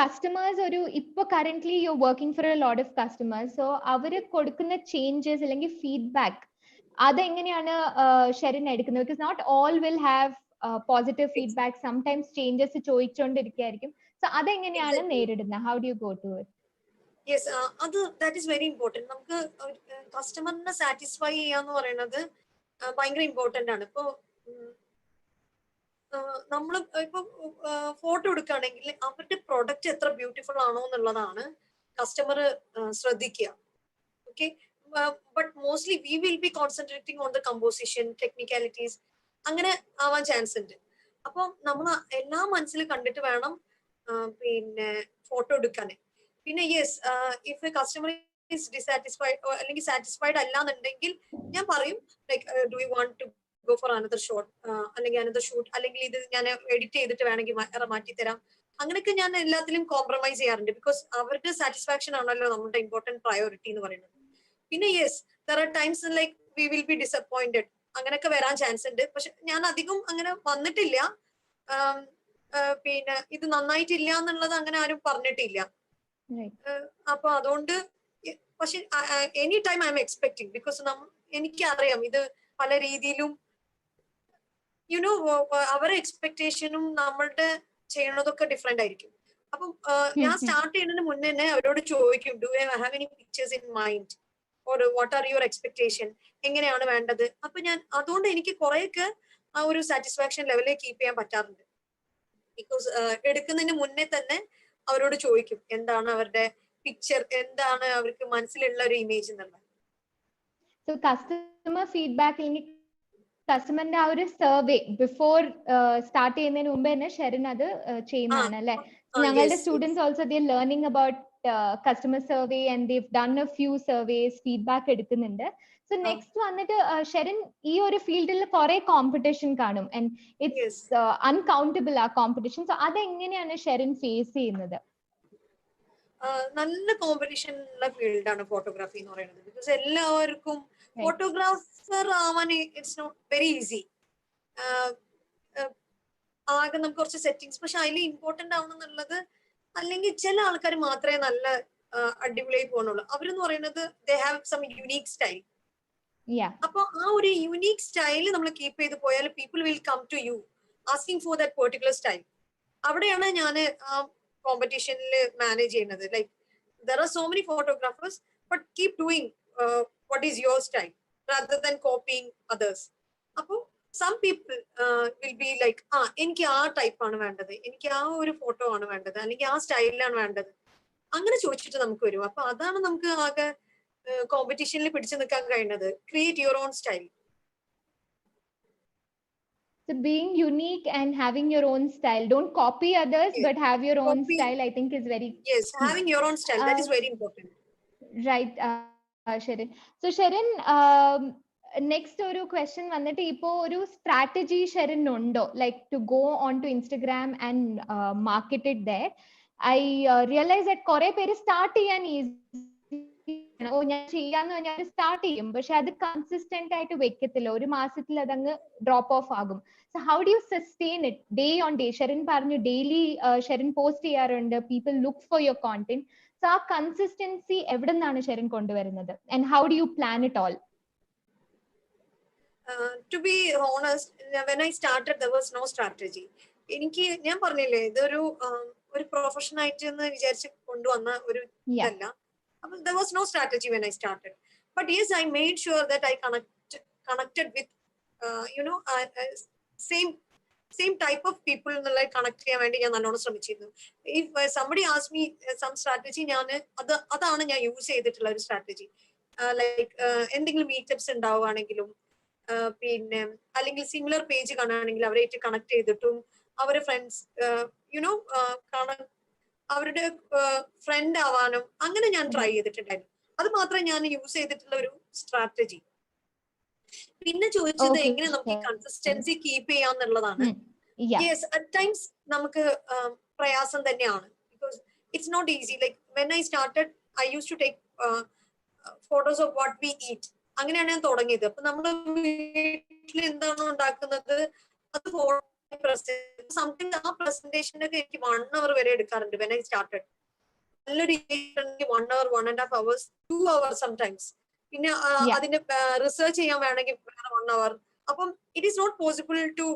customers oru ipo currently you're working for a lot of customers, so avaru kodukkunna changes allengi feedback adu enganeyana Sharon edukkunnu, because not all will have positive feedback. Sometimes changes ചോദിച്ചോണ്ടിരിക്കുകയായിരിക്കും. So adu enganeyana നേരിടുന്ന, how do you go to it? Yes, that is very important. നമുക്ക് കസ്റ്റമറിനെ satisfy ചെയ്യാന്ന് പറയുന്നത് ഭയങ്കര important ആണ്. ഇപ്പൊ നമ്മൾ ഇപ്പൊ photo എടുക്കുകയാണെങ്കിൽ അവരുടെ പ്രൊഡക്റ്റ് എത്ര ബ്യൂട്ടിഫുൾ ആണോ എന്നുള്ളതാണ് കസ്റ്റമർ ശ്രദ്ധിക്കുക. Okay, but mostly we will be concentrating on the composition, technicalities, അങ്ങനെ ആവാൻ ചാൻസ് ഉണ്ട്. അപ്പം നമ്മൾ എല്ലാം മനസ്സിൽ കണ്ടിട്ട് വേണം പിന്നെ ഫോട്ടോ എടുക്കാൻ. പിന്നെ yes, if a customer is dissatisfied അല്ലെങ്കിൽ സാറ്റിസ്ഫൈഡ് അല്ലാന്നുണ്ടെങ്കിൽ ഞാൻ പറയും like do you want to go for another shot അല്ലെങ്കിൽ അനദർ ഷൂട്ട്, അല്ലെങ്കിൽ ഇത് ഞാൻ എഡിറ്റ് ചെയ്തിട്ട് വേണമെങ്കിൽ മാറ്റി തരാം. അങ്ങനെയൊക്കെ ഞാൻ എല്ലാത്തിലും കോംപ്രമൈസ് ചെയ്യാറുണ്ട്. ബിക്കോസ് അവരുടെ സാറ്റിസ്ഫാക്ഷൻ ആണല്ലോ നമ്മുടെ ഇമ്പോർട്ടന്റ് പ്രയോറിറ്റി എന്ന് പറയുന്നത്. പിന്നെ yes, there are times like we will be disappointed, അങ്ങനെയൊക്കെ വരാൻ ചാൻസ് ഉണ്ട്. പക്ഷെ ഞാൻ അധികം അങ്ങനെ വന്നിട്ടില്ല. പിന്നെ ഇത് നന്നായിട്ടില്ല എന്നുള്ളത് അങ്ങനെ ആരും പറഞ്ഞിട്ടില്ല. അപ്പൊ അതുകൊണ്ട് പക്ഷെ any time I M expecting, because എനിക്കറിയാം ഇത് പല രീതിയിലും യുനോ അവരുടെ എക്സ്പെക്ടേഷനും നമ്മളുടെ ചെയ്യണതൊക്കെ ഡിഫറെന്റ് ആയിരിക്കും. അപ്പം ഞാൻ സ്റ്റാർട്ട് ചെയ്യുന്നതിന് മുന്നേ തന്നെ അവരോട് ചോദിക്കും, do I have any pictures in mind or what are your expectation, എങ്ങനെയാണ് വേണ്ടത്. അപ്പൊ ഞാൻ അതുകൊണ്ട് എനിക്ക് കുറെയൊക്കെ ആ ഒരു സാറ്റിസ്ഫാക്ഷൻ ലെവലിൽ കീപ്പ് ചെയ്യാൻ പറ്റാറുണ്ട്. ബിക്കോസ് എടുക്കുന്നതിന് മുന്നേ തന്നെ അവരോട് ചോദിക്കും എന്താണ് അവരുടെ പിക്ചർ എന്താണ് അവർക്ക് മനസ്സിലുള്ള ഒരു ഇമേജ് എന്നുള്ളത്. സോ കസ്റ്റമർ ഫീഡ്ബാക്ക് അല്ലെങ്കിൽ കസ്റ്റമറിന്റെ ആ ഒരു സർവേ ബിഫോർ സ്റ്റാർട്ട് ചെയ്യുന്നതിന് മുമ്പ് തന്നെ ഷെറിൻ അത് ചെയ്യുന്നതാണ് അല്ലെ? ഞങ്ങളുടെ students also they learning about customer survey and they done A few surveys, feedback എടുക്കുന്നുണ്ട്. സോ നെക്സ്റ്റ് വന്നിട്ട് ഷെറിൻ ഈ ഒരു ഫീൽഡിൽ കുറെ കോമ്പറ്റീഷൻ കാണും ആൻഡ് ഇറ്റ്സ് അൺകൗണ്ടബിൾ ആ കോമ്പറ്റീഷൻ. സോ അതെങ്ങനെയാണ് ഷെറിൻ ഫേസ് ചെയ്യുന്നത്? നല്ല കോമ്പറ്റീഷൻ ഉള്ള ഫീൽഡാണ് ഫോട്ടോഗ്രാഫി എന്ന് പറയുന്നത്. ബിക്കോസ് എല്ലാവർക്കും ഫോട്ടോഗ്രാഫർ ആവാൻ ഇറ്റ്സ് നോട്ട് വെരി ഈസി. ആകെ നമുക്ക് കുറച്ച് സെറ്റിങ്സ്, പക്ഷെ അതിൽ ഇമ്പോർട്ടന്റ് ആവണമെന്നുള്ളത്, അല്ലെങ്കിൽ ചില ആൾക്കാർ മാത്രമേ നല്ല അടിപൊളിയായി പോകുന്നുള്ളൂ. അവരെന്ന് പറയുന്നത് they have some unique style. അപ്പൊ ആ ഒരു യുണീക് സ്റ്റൈൽ നമ്മൾ കീപ്പ് ചെയ്ത് പോയാൽ people will come to you asking for that particular style. അവിടെയാണ് ഞാൻ കോമ്പറ്റീഷനിൽ മാനേജ് ചെയ്യുന്നത്. Like there are so many photographers but keep doing what is your style rather than copying others. അപ്പോൾ some people will be like എനിക്ക് ആ ടൈപ്പാണ് വേണ്ടത്, എനിക്ക് ആ ഒരു ഫോട്ടോ ആണ് വേണ്ടത്, അല്ലെങ്കിൽ ആ സ്റ്റൈലിലാണ് വേണ്ടത്, അങ്ങനെ ചോദിച്ചിട്ട് നമുക്ക് വരും. അപ്പൊ അതാണ് നമുക്ക് ആകെ കോമ്പറ്റീഷനിൽ പിടിച്ചു നിൽക്കാൻ കഴിയുന്നത്. Create your own style. So being unique and having your own style, don't copy others, but have your own style, I think is very yes, having your own style, that is very important. Right, Sherin. So Sherin, next ഒരു question വന്നിട്ട് ഇപ്പോ ഒരു strategy Sherin ഉണ്ടോ, like to go on to Instagram and market it there? I realize that കുറെ പേര് start ചെയ്യാൻ easy, ഞാൻ ചെയ്യാന്ന് പറഞ്ഞാൽ സ്റ്റാർട്ട് ചെയ്യും, പക്ഷെ അത് കൺസിസ്റ്റന്റ് ആയിട്ട് വെക്കത്തില്ല, ഒരു മാസത്തിൽ അതങ്ങ് ഡ്രോപ്പ് ഓഫ് ആകും. So how do you sustain it day on day? Sherin പറഞ്ഞു ഡെയിലി ഷെറിൻ പോസ്റ്റ് ചെയ്യാറുണ്ട്, people look for your content. So ആ കൺസിസ്റ്റൻസി എവിടെ നിന്നാണ് ഷെറിൻ കൊണ്ടുവരുന്നത് and how do you plan it all? To be honest, when I started there was no strategy. എനിക്ക് ഞാൻ പറഞ്ഞില്ലേ ഇതൊരു പ്രൊഫഷൻ ആയിട്ട് എന്ന് വിചാരിച്ച് കൊണ്ടുവന്ന ഒരു ഇതല്ല. There was no strategy when I started, but yes, I made sure that I connected with same type of people എന്നുള്ള കണക്ട് ചെയ്യാൻ വേണ്ടി ഞാൻ നല്ലോണം ശ്രമിച്ചിരുന്നു. If somebody asked me some strategy, അതാണ് ഞാൻ യൂസ് ചെയ്തിട്ടുള്ള ഒരു സ്ട്രാറ്റജി. ലൈക്ക് എന്തെങ്കിലും മീറ്റപ്സ് ഉണ്ടാവുകയാണെങ്കിലും പിന്നെ അല്ലെങ്കിൽ സിമിലർ പേജ് കാണുകയാണെങ്കിൽ അവരായിട്ട് കണക്ട് ചെയ്തിട്ടും അവരെ ഫ്രണ്ട്സ് അവരുടെ ഫ്രണ്ട് ആവാനും അങ്ങനെ ഞാൻ ട്രൈ ചെയ്തിട്ടുണ്ടായിരുന്നു. അത് മാത്രമേ ഞാൻ യൂസ് ചെയ്തിട്ടുള്ള ഒരു സ്ട്രാറ്റജി. പിന്നെ ചോദിച്ചത് എങ്ങനെ നമുക്ക് കൺസിസ്റ്റൻസി കീപ്പ് ചെയ്യാന്നുള്ളതാണ്. യെസ്, അറ്റ് ടൈംസ് നമുക്ക് പ്രയാസം തന്നെയാണ്. Because it's not easy. Like when I started I use to take photos of what we eat. അങ്ങനെയാണ് ഞാൻ തുടങ്ങിയത്. അപ്പൊ നമ്മുടെ വീട്ടിൽ എന്താണോ ഉണ്ടാക്കുന്നത് അത് സംതിങ് ആ പ്രസന്റേഷനൊക്കെ എനിക്ക് 1 hour വരെ എടുക്കാറുണ്ട്. വെൻ ഐ സ്റ്റാർട്ടഡ് നല്ലൊരു 1 hour 1.5 hours 2 hours സംടൈംസ്. പിന്നെ അതിന്റെ റിസർച്ച് ചെയ്യാൻ വേണമെങ്കിൽ 1 hour. അപ്പം it is not possible to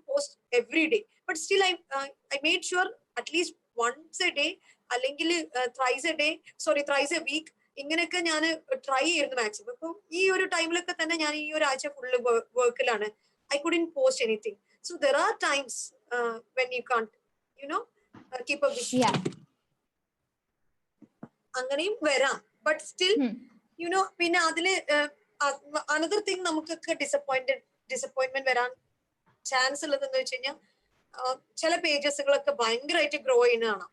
post every day, but still I made sure at least once a day അല്ലെങ്കിൽ ത്രൈസ് എ വീക്ക് ഇങ്ങനെയൊക്കെ ഞാൻ ട്രൈ ചെയ്യുന്നു മാക്സിമം. ഇപ്പൊ ഈ ഒരു ടൈമിലൊക്കെ തന്നെ ഞാൻ ഈ ഒരാഴ്ച ഫുള്ള് വർക്കിലാണ്. I couldn't post anything. So there are times when you can't keep up with അങ്ങനെയും വരാം. ബട്ട് സ്റ്റിൽ പിന്നെ അതില് അനദർ തിങ് നമുക്കൊക്കെ ഡിസപ്പോയിന്റ്മെന്റ് വരാൻ ചാൻസ് ഉള്ളതെന്ന് വെച്ച് കഴിഞ്ഞാൽ ചില പേജസുകളൊക്കെ ഭയങ്കരമായിട്ട് ഗ്രോ ചെയ്യുന്നതാണ്.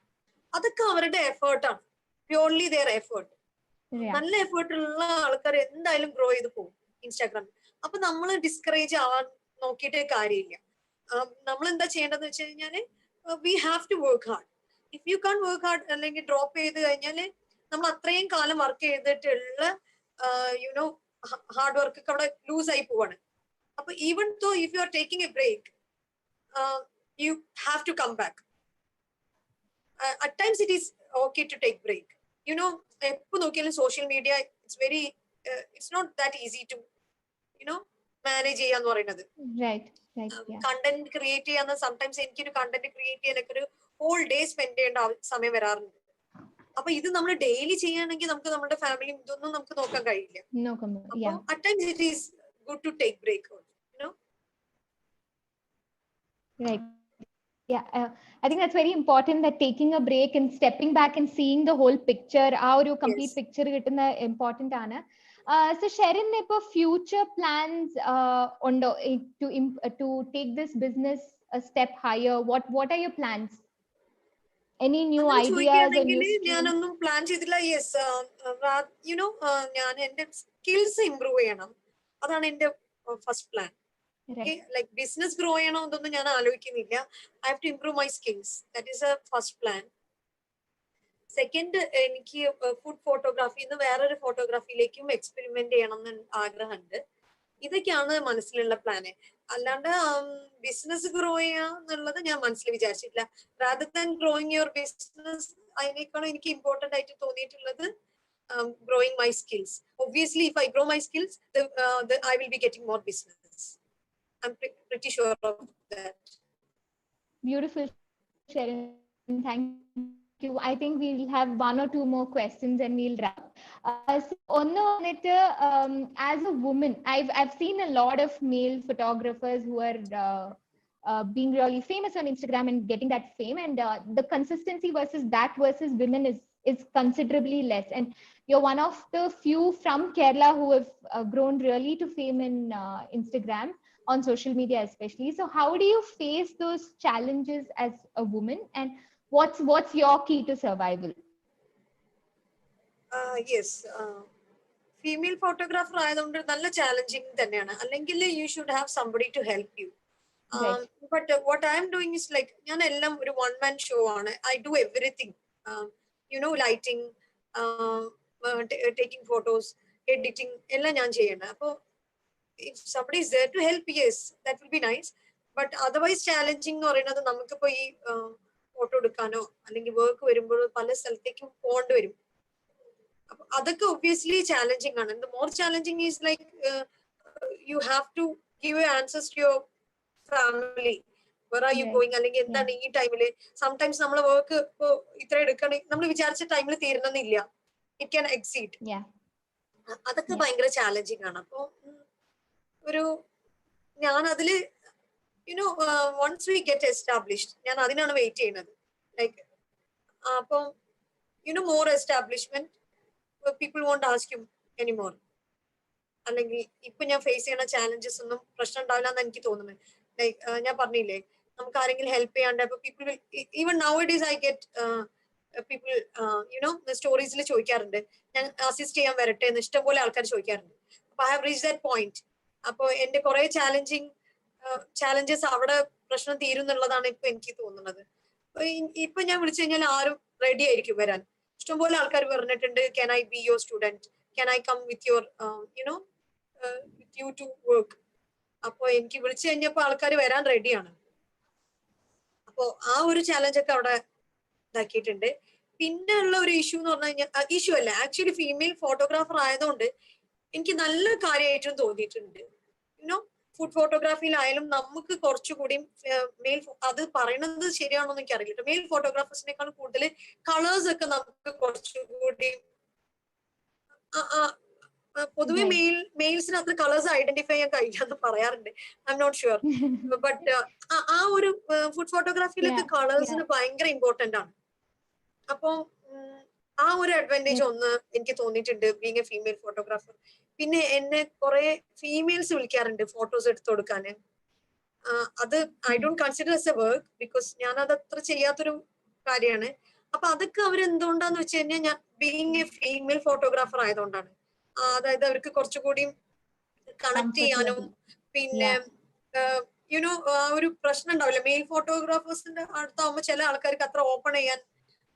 അതൊക്കെ അവരുടെ എഫേർട്ടാണ്, പ്യൂർലി ദെയർ എഫേർട്ട്. നല്ല എഫേർട്ട് ഉള്ള ആൾക്കാർ എന്തായാലും ഗ്രോ ചെയ്ത് പോകും ഇൻസ്റ്റാഗ്രാമിൽ. അപ്പൊ നമ്മൾ ഡിസ്കറേജ് ആവാൻ നോക്കിയിട്ട് കാര്യമില്ല. നമ്മൾ എന്താ ചെയ്യേണ്ടതെന്ന് വെച്ച് കഴിഞ്ഞാല് we have to work hard. If you can't work hard അല്ലെങ്കിൽ ഡ്രോപ്പ് ചെയ്ത് കഴിഞ്ഞാല് നമ്മൾ അത്രയും കാലം വർക്ക് ചെയ്തിട്ടുള്ള ഹാർഡ് വർക്ക് ഒക്കെ അവിടെ ലൂസ് ആയി പോവാണ്. അപ്പൊ even though if you are taking a break you have to come back. At times it is okay to take break. എപ്പോ നോക്കിയാലും social media it's not that easy to manage ചെയ്യാന്ന് പറയുന്നത്. Content create ചെയ്യാന്ന് sometimes എനിക്കൊരു content create ചെയ്യാനൊക്കെ ഒരു whole day spend ചെയ്യേണ്ട സമയം വരാറുണ്ട്. അപ്പൊ ഇത് നമ്മൾ ഡെയിലി ചെയ്യുകയാണെങ്കിൽ നമുക്ക് നമ്മുടെ ഫാമിലിയും ഇതൊന്നും നമുക്ക് നോക്കാൻ കഴിയില്ല. അപ്പൊ at times it is good to take break. Yeah, I think that's very important, that taking a break and stepping back and seeing the whole picture, our complete Yes. picture കിട്ടുന്ന important ആണ്. So Sherin, ഇപ്പോൾ future plans ഉണ്ടോ to take this business a step higher? What are your plans? Any new അങ്ങനെ ideas or ചോദിക്കുകയാണെങ്കിൽ new streams? ഞാനൊന്നും plan ചെയ്തില്ല. Yes, you know ഞാൻ എന്റെ സ്കിൽസ് ഇംപ്രൂവ് ചെയ്യണം, അതാണ് എന്റെ first plan. Right. Like business grow ചെയ്യണോ എന്നൊന്നും ഞാൻ ആലോചിക്കുന്നില്ല. I have to improve my skills. That is a first plan. Second, എനിക്ക് ഫുഡ് ഫോട്ടോഗ്രാഫിന്ന് വേറൊരു ഫോട്ടോഗ്രാഫിയിലേക്കും എക്സ്പെരിമെന്റ് ചെയ്യണം എന്ന് ആഗ്രഹമുണ്ട്. ഇതൊക്കെയാണ് മനസ്സിലുള്ള പ്ലാന്. അല്ലാണ്ട് ബിസിനസ് ഗ്രോ ചെയ്യാന്നുള്ളത് ഞാൻ മനസ്സിൽ വിചാരിച്ചിട്ടില്ല. Rather than growing your business, അതിനേക്കാളും എനിക്ക് ഇമ്പോർട്ടന്റ് ആയിട്ട് തോന്നിയിട്ടുള്ളത് growing my skills. Obviously, if I grow my skills, I will be getting more business. I'm pretty sure of that. Beautiful, Sherin. Thank you. I think we'll have one or two more questions and we'll wrap. So as a woman, I've seen a lot of male photographers who are being really famous on Instagram and getting that fame, and the consistency versus women is considerably less. And you're one of the few from Kerala who have grown really to fame in Instagram, on social media especially. So how do you face those challenges as a woman, and what's your key to survival? Yes, female photographer ആയതുകൊണ്ട് നല്ല challenging തന്നെയാണ്. അല്ലെങ്കിൽ you should have somebody to help you. But what I'm doing is like, ഞാൻ എല്ലാം ഒരു one man show ആണ്. I do everything, you know lighting, taking photos, editing എല്ലാം ഞാൻ ചെയ്യണം. അപ്പോൾ if somebody is there to help, yes, that will be nice. But otherwise challenging എന്ന് പറയുന്നത് നമുക്കിപ്പോ ഈ ഫോട്ടോ എടുക്കാനോ അല്ലെങ്കിൽ വർക്ക് വരുമ്പോൾ പല സ്ഥലത്തേക്കും പോകേണ്ടി വരും. അപ്പൊ അതൊക്കെ ഒബ്വിയസ്ലി ചാലഞ്ചിങ് ആണ്. The more challenging is like you have to give answers to your family. Where are you going? അല്ലെങ്കിൽ എന്താണ് ഈ ടൈമില്? സംടൈംസ് നമ്മളെ വർക്ക് ഇപ്പോ ഇത്ര എടുക്കണേ, നമ്മൾ വിചാരിച്ച ടൈമിൽ തീരണമെന്നില്ല. It can exceed. അതൊക്കെ ഭയങ്കര ചാലഞ്ചിങ് ആണ്. അപ്പൊ ഒരു ഞാൻ അതില് you know once we get established, ഞാൻ അതിനാണ് വെയിറ്റ് ചെയ്യുന്നത്. ലൈക്ക് അപ്പം you know more establishment, people won't ask you anymore. അല്ലെങ്കിൽ ഇപ്പൊ ഞാൻ ഫേസ് ചെയ്യുന്ന ചാലഞ്ചസ് ഒന്നും പ്രശ്നം ഉണ്ടാവില്ല എന്ന് എനിക്ക് തോന്നുന്നത്. ലൈക്ക് ഞാൻ പറഞ്ഞില്ലേ, നമുക്ക് ആരെങ്കിലും ഹെൽപ്പ് ചെയ്യാണ്ട് ഇപ്പൊ people will, even now it is I get people you know സ്റ്റോറീസിൽ ചോദിക്കാറുണ്ട്, ഞാൻ അസിസ്റ്റ് ചെയ്യാൻ വരട്ടെ എന്ന് ഇഷ്ടംപോലെ ആൾക്കാർ ചോദിക്കാറുണ്ട്. അപ്പൊ I have reach that point. അപ്പൊ എന്റെ കുറെ ചാലഞ്ചസ് അവിടെ പ്രശ്നം തീരും എന്നുള്ളതാണ് ഇപ്പൊ എനിക്ക് തോന്നുന്നത്. ഇപ്പൊ ഞാൻ വിളിച്ചു കഴിഞ്ഞാൽ ആരും റെഡി ആയിരിക്കും വരാൻ. ഇഷ്ടംപോലെ ആൾക്കാർ പറഞ്ഞിട്ടുണ്ട്, can I be your student, can I come with your you know with you to work. അപ്പൊ എനിക്ക് വിളിച്ചു കഴിഞ്ഞപ്പോ ആൾക്കാർ വരാൻ റെഡിയാണ്. അപ്പോ ആ ഒരു ചാലഞ്ചൊക്കെ അവിടെ ഇതാക്കിയിട്ടുണ്ട്. പിന്നെ ഉള്ള ഒരു ഇഷ്യൂ എന്ന് പറഞ്ഞു കഴിഞ്ഞാൽ, ഇഷ്യൂ അല്ല ആക്ച്വലി, ഫീമെയിൽ ഫോട്ടോഗ്രാഫർ ആയതുകൊണ്ട് എനിക്ക് നല്ല കാര്യമായിട്ടും തോന്നിയിട്ടുണ്ട്. യുനോ ഫുഡ് ഫോട്ടോഗ്രാഫിയിലായാലും നമുക്ക് കുറച്ചുകൂടി മെയിൽ, അത് പറയുന്നത് ശരിയാണോ എന്ന് എനിക്ക് അറിയില്ല, മെയിൽ ഫോട്ടോഗ്രാഫേഴ്സിനേക്കാൾ കൂടുതൽ കളേഴ്സ് ഒക്കെ നമുക്ക് കുറച്ചുകൂടി, പൊതുവെ മെയിൽസിന് അത്ര കളേഴ്സ് ഐഡന്റിഫൈ ചെയ്യാൻ കഴിയാന്ന് പറയാറുണ്ട്. I'm not sure. But ആ ഒരു ഫുഡ് ഫോട്ടോഗ്രാഫിയിലൊക്കെ കളേഴ്സിന് ഭയങ്കര ഇമ്പോർട്ടന്റ് ആണ്. അപ്പൊ ആ ഒരു അഡ്വാൻറ്റേജ് ഒന്ന് എനിക്ക് തോന്നിയിട്ടുണ്ട് ബീങ് എ ഫീമെയിൽ ഫോട്ടോഗ്രാഫർ. പിന്നെ എന്നെ കുറെ ഫീമെയിൽസ് വിളിക്കാറുണ്ട് ഫോട്ടോസ് എടുത്തു കൊടുക്കാന്. അത് I don't consider as A work, because ഞാൻ അത് അത്ര ചെയ്യാത്തൊരു കാര്യമാണ്. അപ്പൊ അതൊക്കെ അവരെന്തുകൊണ്ടാന്ന് വെച്ച് കഴിഞ്ഞാൽ, ഞാൻ ബീങ് എ ഫീമെയിൽ ഫോട്ടോഗ്രാഫർ ആയതുകൊണ്ടാണ്. അതായത് അവർക്ക് കുറച്ചുകൂടി കണക്ട് ചെയ്യാനും, പിന്നെ യുനോ ഒരു പ്രശ്നം ഉണ്ടാവില്ല. മെയിൽ ഫോട്ടോഗ്രാഫേഴ്സിന്റെ അടുത്താവുമ്പോ ചില ആൾക്കാർക്ക് അത്ര ഓപ്പൺ ചെയ്യാൻ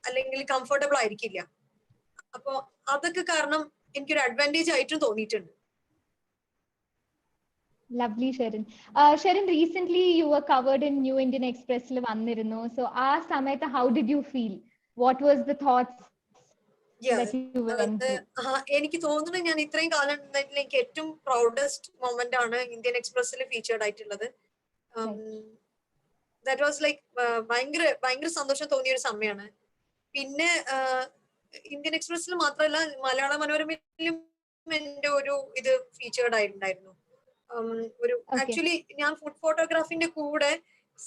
അല്ലെങ്കിൽ കംഫർട്ടബിൾ ആയിരിക്കില്ല. അപ്പൊ അതൊക്കെ കാരണം എനിക്കൊരു അഡ്വാൻറ്റേജ് ആയിട്ടും തോന്നിയിട്ടുണ്ട്. Lovely, Sherin. Sherin, recently you were covered in New Indian Express ൽ വന്നിരുന്നു. So ആ സമയത്ത് how did you feel? What was the thoughts that you went through? എനിക്ക് തോന്നുന്നു ഞാൻ ഇത്രയും കാലം എനിക്ക് ഏറ്റവും പ്രൗഡസ്റ്റ് മൊമെന്റ് ആണ് ഇന്ത്യൻ എക്സ്പ്രസിൽ ഫീച്ചേർഡ് ആയിട്ടുള്ളത്. ദാറ്റ് വാസ് ലൈക്ക് ഭയങ്കര സന്തോഷം തോന്നിയ ഒരു സമയമാണ്. പിന്നെ ഇന്ത്യൻ എക്സ്പ്രസിൽ മാത്രമല്ല, മലയാള മനോരമയിലും എന്റെ ഒരു ഇത് ഫീച്ചേർഡ് ആയിട്ടുണ്ടായിരുന്നു. ഒരു ആക്ച്വലി ഞാൻ ഫുഡ് ഫോട്ടോഗ്രാഫിന്റെ കൂടെ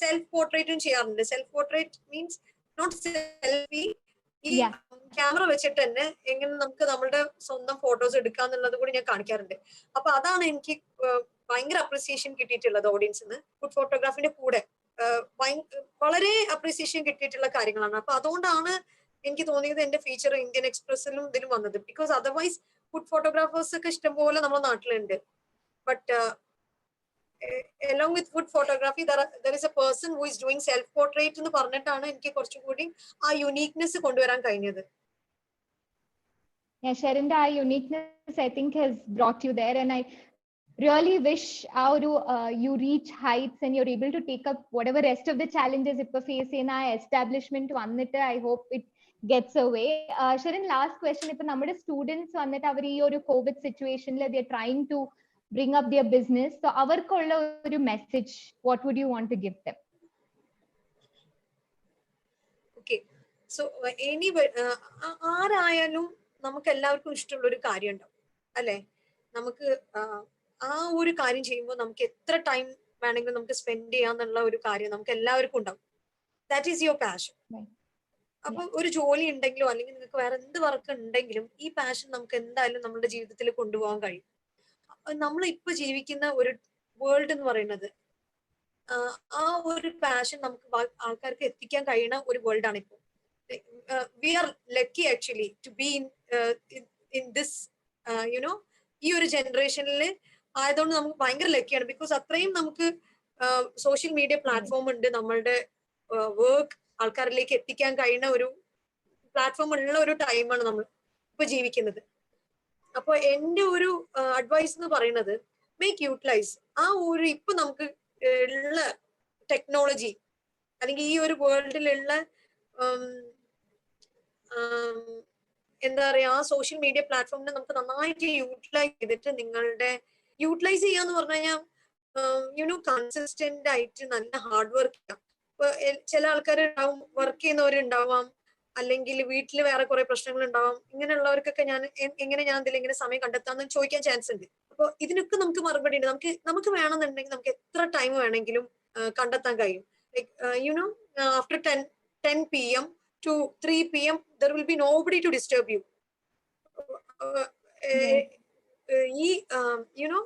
സെൽഫ് പോർട്രേറ്റും ചെയ്യാറുണ്ട്. Self portrait means not selfie, ഈ ക്യാമറ വെച്ചിട്ട് തന്നെ എങ്ങനെ നമുക്ക് നമ്മുടെ സ്വന്തം ഫോട്ടോസ് എടുക്കാം എന്നുള്ളത് കൂടി ഞാൻ കാണിക്കാറുണ്ട്. അപ്പൊ അതാണ് എനിക്ക് ഭയങ്കര അപ്രിസിയേഷൻ കിട്ടിയിട്ടുള്ളത് ഓഡിയൻസിന്. ഫുഡ് ഫോട്ടോഗ്രാഫിന്റെ കൂടെ വളരെ അപ്രിസിയേഷൻ കിട്ടിയിട്ടുള്ള കാര്യങ്ങളാണ്. അപ്പൊ അതുകൊണ്ടാണ് എനിക്ക് തോന്നിയത് എന്റെ ഫീച്ചർ ഇന്ത്യൻ എക്സ്പ്രസിലും ഇതിലും വന്നത്. ബിക്കോസ് അതർവൈസ് ഫുഡ് ഫോട്ടോഗ്രാഫേഴ്സ് ഒക്കെ ഇഷ്ടംപോലെ നമ്മുടെ നാട്ടിലുണ്ട്. But along with food photography there is a person who is doing self portrait എന്ന് പറഞ്ഞിട്ടാണ് എനിക്ക് കുറച്ചുകൂടി ആ യുണീക്നെസ് കൊണ്ടുവരാൻ കഴിഞ്ഞത്. ഷെറിന്റെ ആ uniqueness I think has brought you there, and I really wish you reach heights and you're able to take up whatever rest of the challenges ipo face ചെയ്യുന്ന ആ establishment വന്നിട്ട് I hope it gets away. Sherin, last question, ipo നമ്മുടെ students വന്നിട്ട് അവർ ഈ ഒരു Covid സിറ്റുവേഷനിൽ they are trying to bring up their business, so avarkulla oru message, what would you want to give them? Okay, so ആരായാലും നമുക്ക് എല്ലാവർക്കും ഇഷ്ടമുള്ള ഒരു കാര്യം ഉണ്ടാവും അല്ലെ. നമുക്ക് ആ ഒരു കാര്യം ചെയ്യുമ്പോൾ നമുക്ക് എത്ര ടൈം വേണമെങ്കിലും നമുക്ക് സ്പെൻഡ് ചെയ്യാന്നുള്ള ഒരു കാര്യം നമുക്ക് എല്ലാവർക്കും ഉണ്ടാവും. That is your passion. അപ്പൊ ഒരു ജോലി ഉണ്ടെങ്കിലോ അല്ലെങ്കിൽ നിങ്ങൾക്ക് വേറെ എന്ത് വർക്ക് ഉണ്ടെങ്കിലും ഈ പാഷൻ നമുക്ക് എന്തായാലും നമ്മുടെ ജീവിതത്തിൽ കൊണ്ടുപോകാൻ കഴിയും. നമ്മൾ ഇപ്പൊ ജീവിക്കുന്ന ഒരു വേൾഡ് എന്ന് പറയുന്നത് ആ ഒരു പാഷൻ നമുക്ക് ആൾക്കാർക്ക് എത്തിക്കാൻ കഴിയുന്ന ഒരു വേൾഡ് ആണ് ഇപ്പൊ. We are lucky actually to be in this you know ഈ ഒരു ജനറേഷനിൽ ആയതുകൊണ്ട് നമുക്ക് ഭയങ്കര ലക്കിയാണ്. ബിക്കോസ് അത്രയും നമുക്ക് സോഷ്യൽ മീഡിയ പ്ലാറ്റ്ഫോം ഉണ്ട്, നമ്മളുടെ വർക്ക് ആൾക്കാരിലേക്ക് എത്തിക്കാൻ കഴിയുന്ന ഒരു പ്ലാറ്റ്ഫോം ഉള്ള ഒരു ടൈമാണ് നമ്മൾ ഇപ്പൊ ജീവിക്കുന്നത്. അപ്പൊ എന്റെ ഒരു അഡ്വൈസ് എന്ന് പറയുന്നത് മേക്ക് യൂട്ടിലൈസ് ആ ഒരു ഇപ്പൊ നമുക്ക് ഉള്ള ടെക്നോളജി അല്ലെങ്കിൽ ഈ ഒരു വേൾഡിലുള്ള എന്താ പറയാ ആ സോഷ്യൽ മീഡിയ പ്ലാറ്റ്ഫോമിനെ നമുക്ക് നന്നായിട്ട് യൂട്ടിലൈസ് ചെയ്തിട്ട് യൂട്ടിലൈസ് ചെയ്യാന്ന് പറഞ്ഞു കഴിഞ്ഞാൽ യുനോ കൺസിസ്റ്റന്റ് ആയിട്ട് നല്ല ഹാർഡ് വർക്ക് ചെയ്യാം. ഇപ്പൊ ചില ആൾക്കാർ ഉണ്ടാവും, വർക്ക് ചെയ്യുന്നവരുണ്ടാവാം, അല്ലെങ്കിൽ വീട്ടിൽ വേറെ കുറെ പ്രശ്നങ്ങൾ ഉണ്ടാവാം. ഇങ്ങനെയുള്ളവർക്കൊക്കെ എങ്ങനെ ഞാൻ ഇതിലെങ്ങനെ സമയം കണ്ടെത്താന്ന് ചോദിക്കാൻ ചാൻസ് ഉണ്ട്. അപ്പൊ ഇതിനൊക്കെ നമുക്ക് മറുപടി ഉണ്ട്. നമുക്ക് വേണമെന്നുണ്ടെങ്കിൽ നമുക്ക് എത്ര ടൈം വേണമെങ്കിലും കണ്ടെത്താൻ കഴിയും. Like you know after 10 PM to 3 PM there will be nobody to disturb you. ഈ യുനോ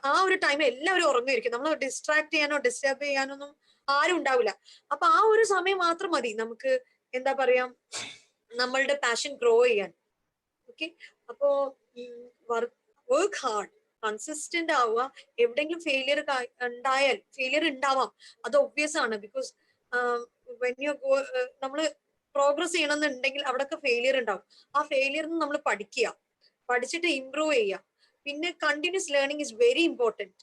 ആ ഒരു ടൈം എല്ലാവരും ഉറങ്ങിയിരിക്കും. നമ്മൾ ഡിസ്ട്രാക്ട് ചെയ്യാനോ ഡിസ്റ്റർബ് ചെയ്യാനൊന്നും ആരും ഉണ്ടാവില്ല. അപ്പൊ ആ ഒരു സമയം മാത്രം മതി നമുക്ക് എന്താ പറയാ നമ്മളുടെ പാഷൻ ഗ്രോ ചെയ്യാൻ. ഓക്കെ, അപ്പോ വർക്ക് ഹാർഡ്, കൺസിസ്റ്റന്റ് ആവുക. എവിടെയെങ്കിലും ഫെയിലിയർ ഉണ്ടാവാം, അത് ഒബ്വിയസ് ആണ്. ബിക്കോസ് നമ്മള് പ്രോഗ്രസ് ചെയ്യണമെന്നുണ്ടെങ്കിൽ അവിടെയൊക്കെ ഫെയിലിയർ ഉണ്ടാവും. ആ ഫെയിലിയറിന് നമ്മൾ പഠിച്ചിട്ട് ഇംപ്രൂവ് ചെയ്യുക. പിന്നെ continuous learning is very important.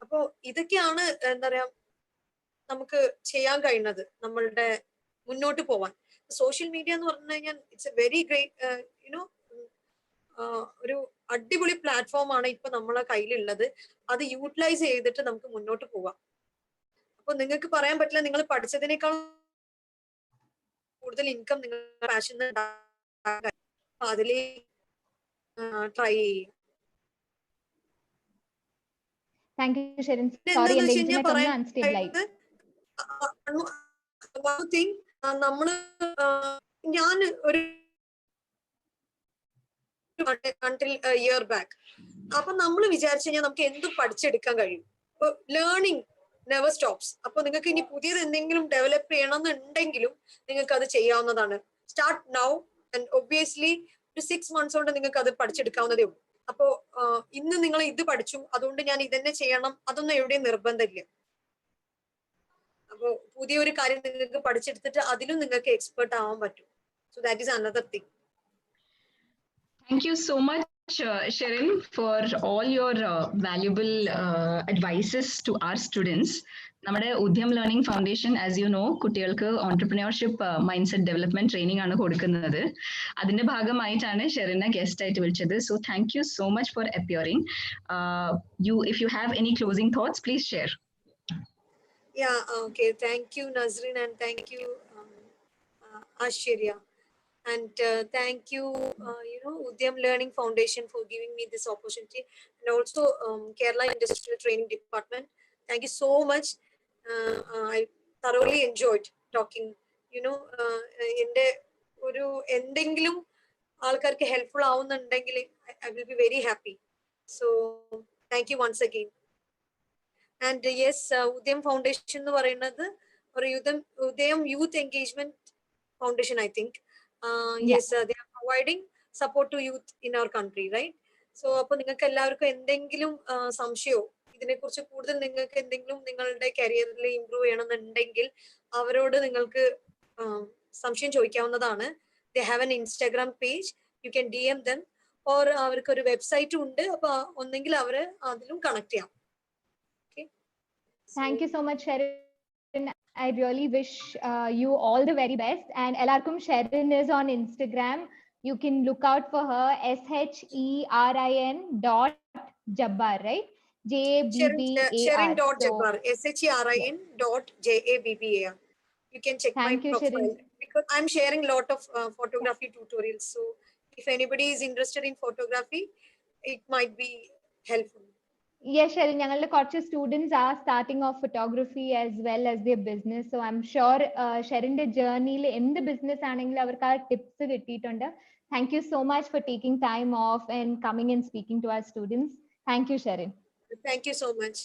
അപ്പോ ഇതൊക്കെയാണ് എന്താ പറയാ നമുക്ക് ചെയ്യാൻ കഴിയുന്നത് നമ്മളുടെ മുന്നോട്ട് പോവാൻ. സോഷ്യൽ മീഡിയ എന്ന് പറഞ്ഞു കഴിഞ്ഞാൽ it's A very great you know ഒരു അടിപൊളി പ്ലാറ്റ്ഫോം ആണ് ഇപ്പൊ നമ്മളെ കയ്യിലുള്ളത്. അത് യൂട്ടിലൈസ് ചെയ്തിട്ട് നമുക്ക് മുന്നോട്ട് പോവാം. അപ്പൊ നിങ്ങൾക്ക് പറയാൻ പറ്റില്ല നിങ്ങൾ പഠിച്ചതിനേക്കാൾ കൂടുതൽ ഇൻകം നിങ്ങളുടെ പാഷൻ അതിലേ ട്രൈ ചെയ്യും. Thank you, Sherin. Sorry, and the internet on unstable ആയി. One thing, ഞാൻ ഒരു until a year back അപ്പൊ നമ്മൾ വിചാരിച്ചു കഴിഞ്ഞാൽ നമുക്ക് എന്തും പഠിച്ചെടുക്കാൻ കഴിയും. Learning never stops. അപ്പൊ നിങ്ങൾക്ക് ഇനി പുതിയത് എന്തെങ്കിലും ഡെവലപ്പ് ചെയ്യണമെന്നുണ്ടെങ്കിലും നിങ്ങൾക്ക് അത് ചെയ്യാവുന്നതാണ്. സ്റ്റാർട്ട് നൗ ആൻഡ് ഒബ്വിയസ്ലി ഒരു 6 months കൊണ്ട് നിങ്ങൾക്ക് അത് പഠിച്ചെടുക്കാവുന്നതേ ഉള്ളൂ. അപ്പോ ഇന്ന് നിങ്ങൾ ഇത് പഠിച്ചു അതുകൊണ്ട് ഞാൻ ഇതന്നെ ചെയ്യണം അതൊന്നും എവിടെയും നിർബന്ധമില്ല. അപ്പോ പുതിയൊരു കാര്യം നിങ്ങൾക്ക് പഠിച്ചെടുത്തിട്ട് അതിലും നിങ്ങൾക്ക് എക്സ്പെർട്ട് ആവാൻ പറ്റും. So that is another thing. Thank you so much, Sherin, for all your valuable advices to our students. നമ്മുടെ Udyam learning foundation as you know കുട്ടികൾക്ക് entrepreneurship mindset development training ആണ് കൊടുക്കുന്നത്. അതിന്റെ ഭാഗമായിട്ടാണ് ഷെറിനെ ഗസ്റ്റ് ആയിട്ട് വിളിച്ചത്. So thank you so much for appearing. If you have any closing thoughts please share. Yeah, okay. Thank you, Nazreen, and thank you, Ashirya. And thank you, Udyam Learning Foundation for giving me this opportunity, and also Kerala Industrial Training Department. Thank you so much. I thoroughly enjoyed talking. എൻ്റെ ഒരു എന്തെങ്കിലും ആൾക്കാർക്ക് helpful ആവുന്നുണ്ടെങ്കിൽ I will be very happy. So thank you once again. And yes, Udayam Foundation എന്ന് പറയുന്നത് ഒരു Udayam Youth Engagement Foundation, I think. Yes, they are providing support to youth in our country, right? So അപ്പൊ നിങ്ങൾക്ക് എല്ലാവർക്കും എന്തെങ്കിലും സംശയമോ ഇതിനെക്കുറിച്ച് കൂടുതൽ നിങ്ങൾക്ക് എന്തെങ്കിലും നിങ്ങളുടെ കരിയറിൽ ഇംപ്രൂവ് ചെയ്യണമെന്നുണ്ടെങ്കിൽ അവരോട് നിങ്ങൾക്ക് സംശയം ചോദിക്കാവുന്നതാണ്. They have an Instagram page. You can DM them. Or അവർക്ക് ഒരു വെബ്സൈറ്റും ഉണ്ട്. അപ്പൊ ഒന്നെങ്കിൽ അവര് അതിലും കണക്ട് ചെയ്യാം. Okay. Thank you so much, Sharon. I really wish you all the very best. And Elarkum Sharon is on Instagram. You can look out for her, SHERIN.Jabbar, right? JABBAR. Sharon.Jabbar. SHERIN.JABBAR. You can check my profile. Sharon. Because I'm sharing a lot of photography tutorials. So if anybody is interested in photography, it might be helpful. Yes, Sharon, ഞങ്ങളുടെ കുറച്ച് students are starting off photography as well as their business. So I'm sure ഷെറിന്റെ ജേർണിയിൽ എന്ത് business ആണെങ്കിലും അവർക്ക് ആ tips കിട്ടിയിട്ടുണ്ട്. Thank you so much for taking time off and coming and speaking to our students. Thank you, Sharon. Thank you so much.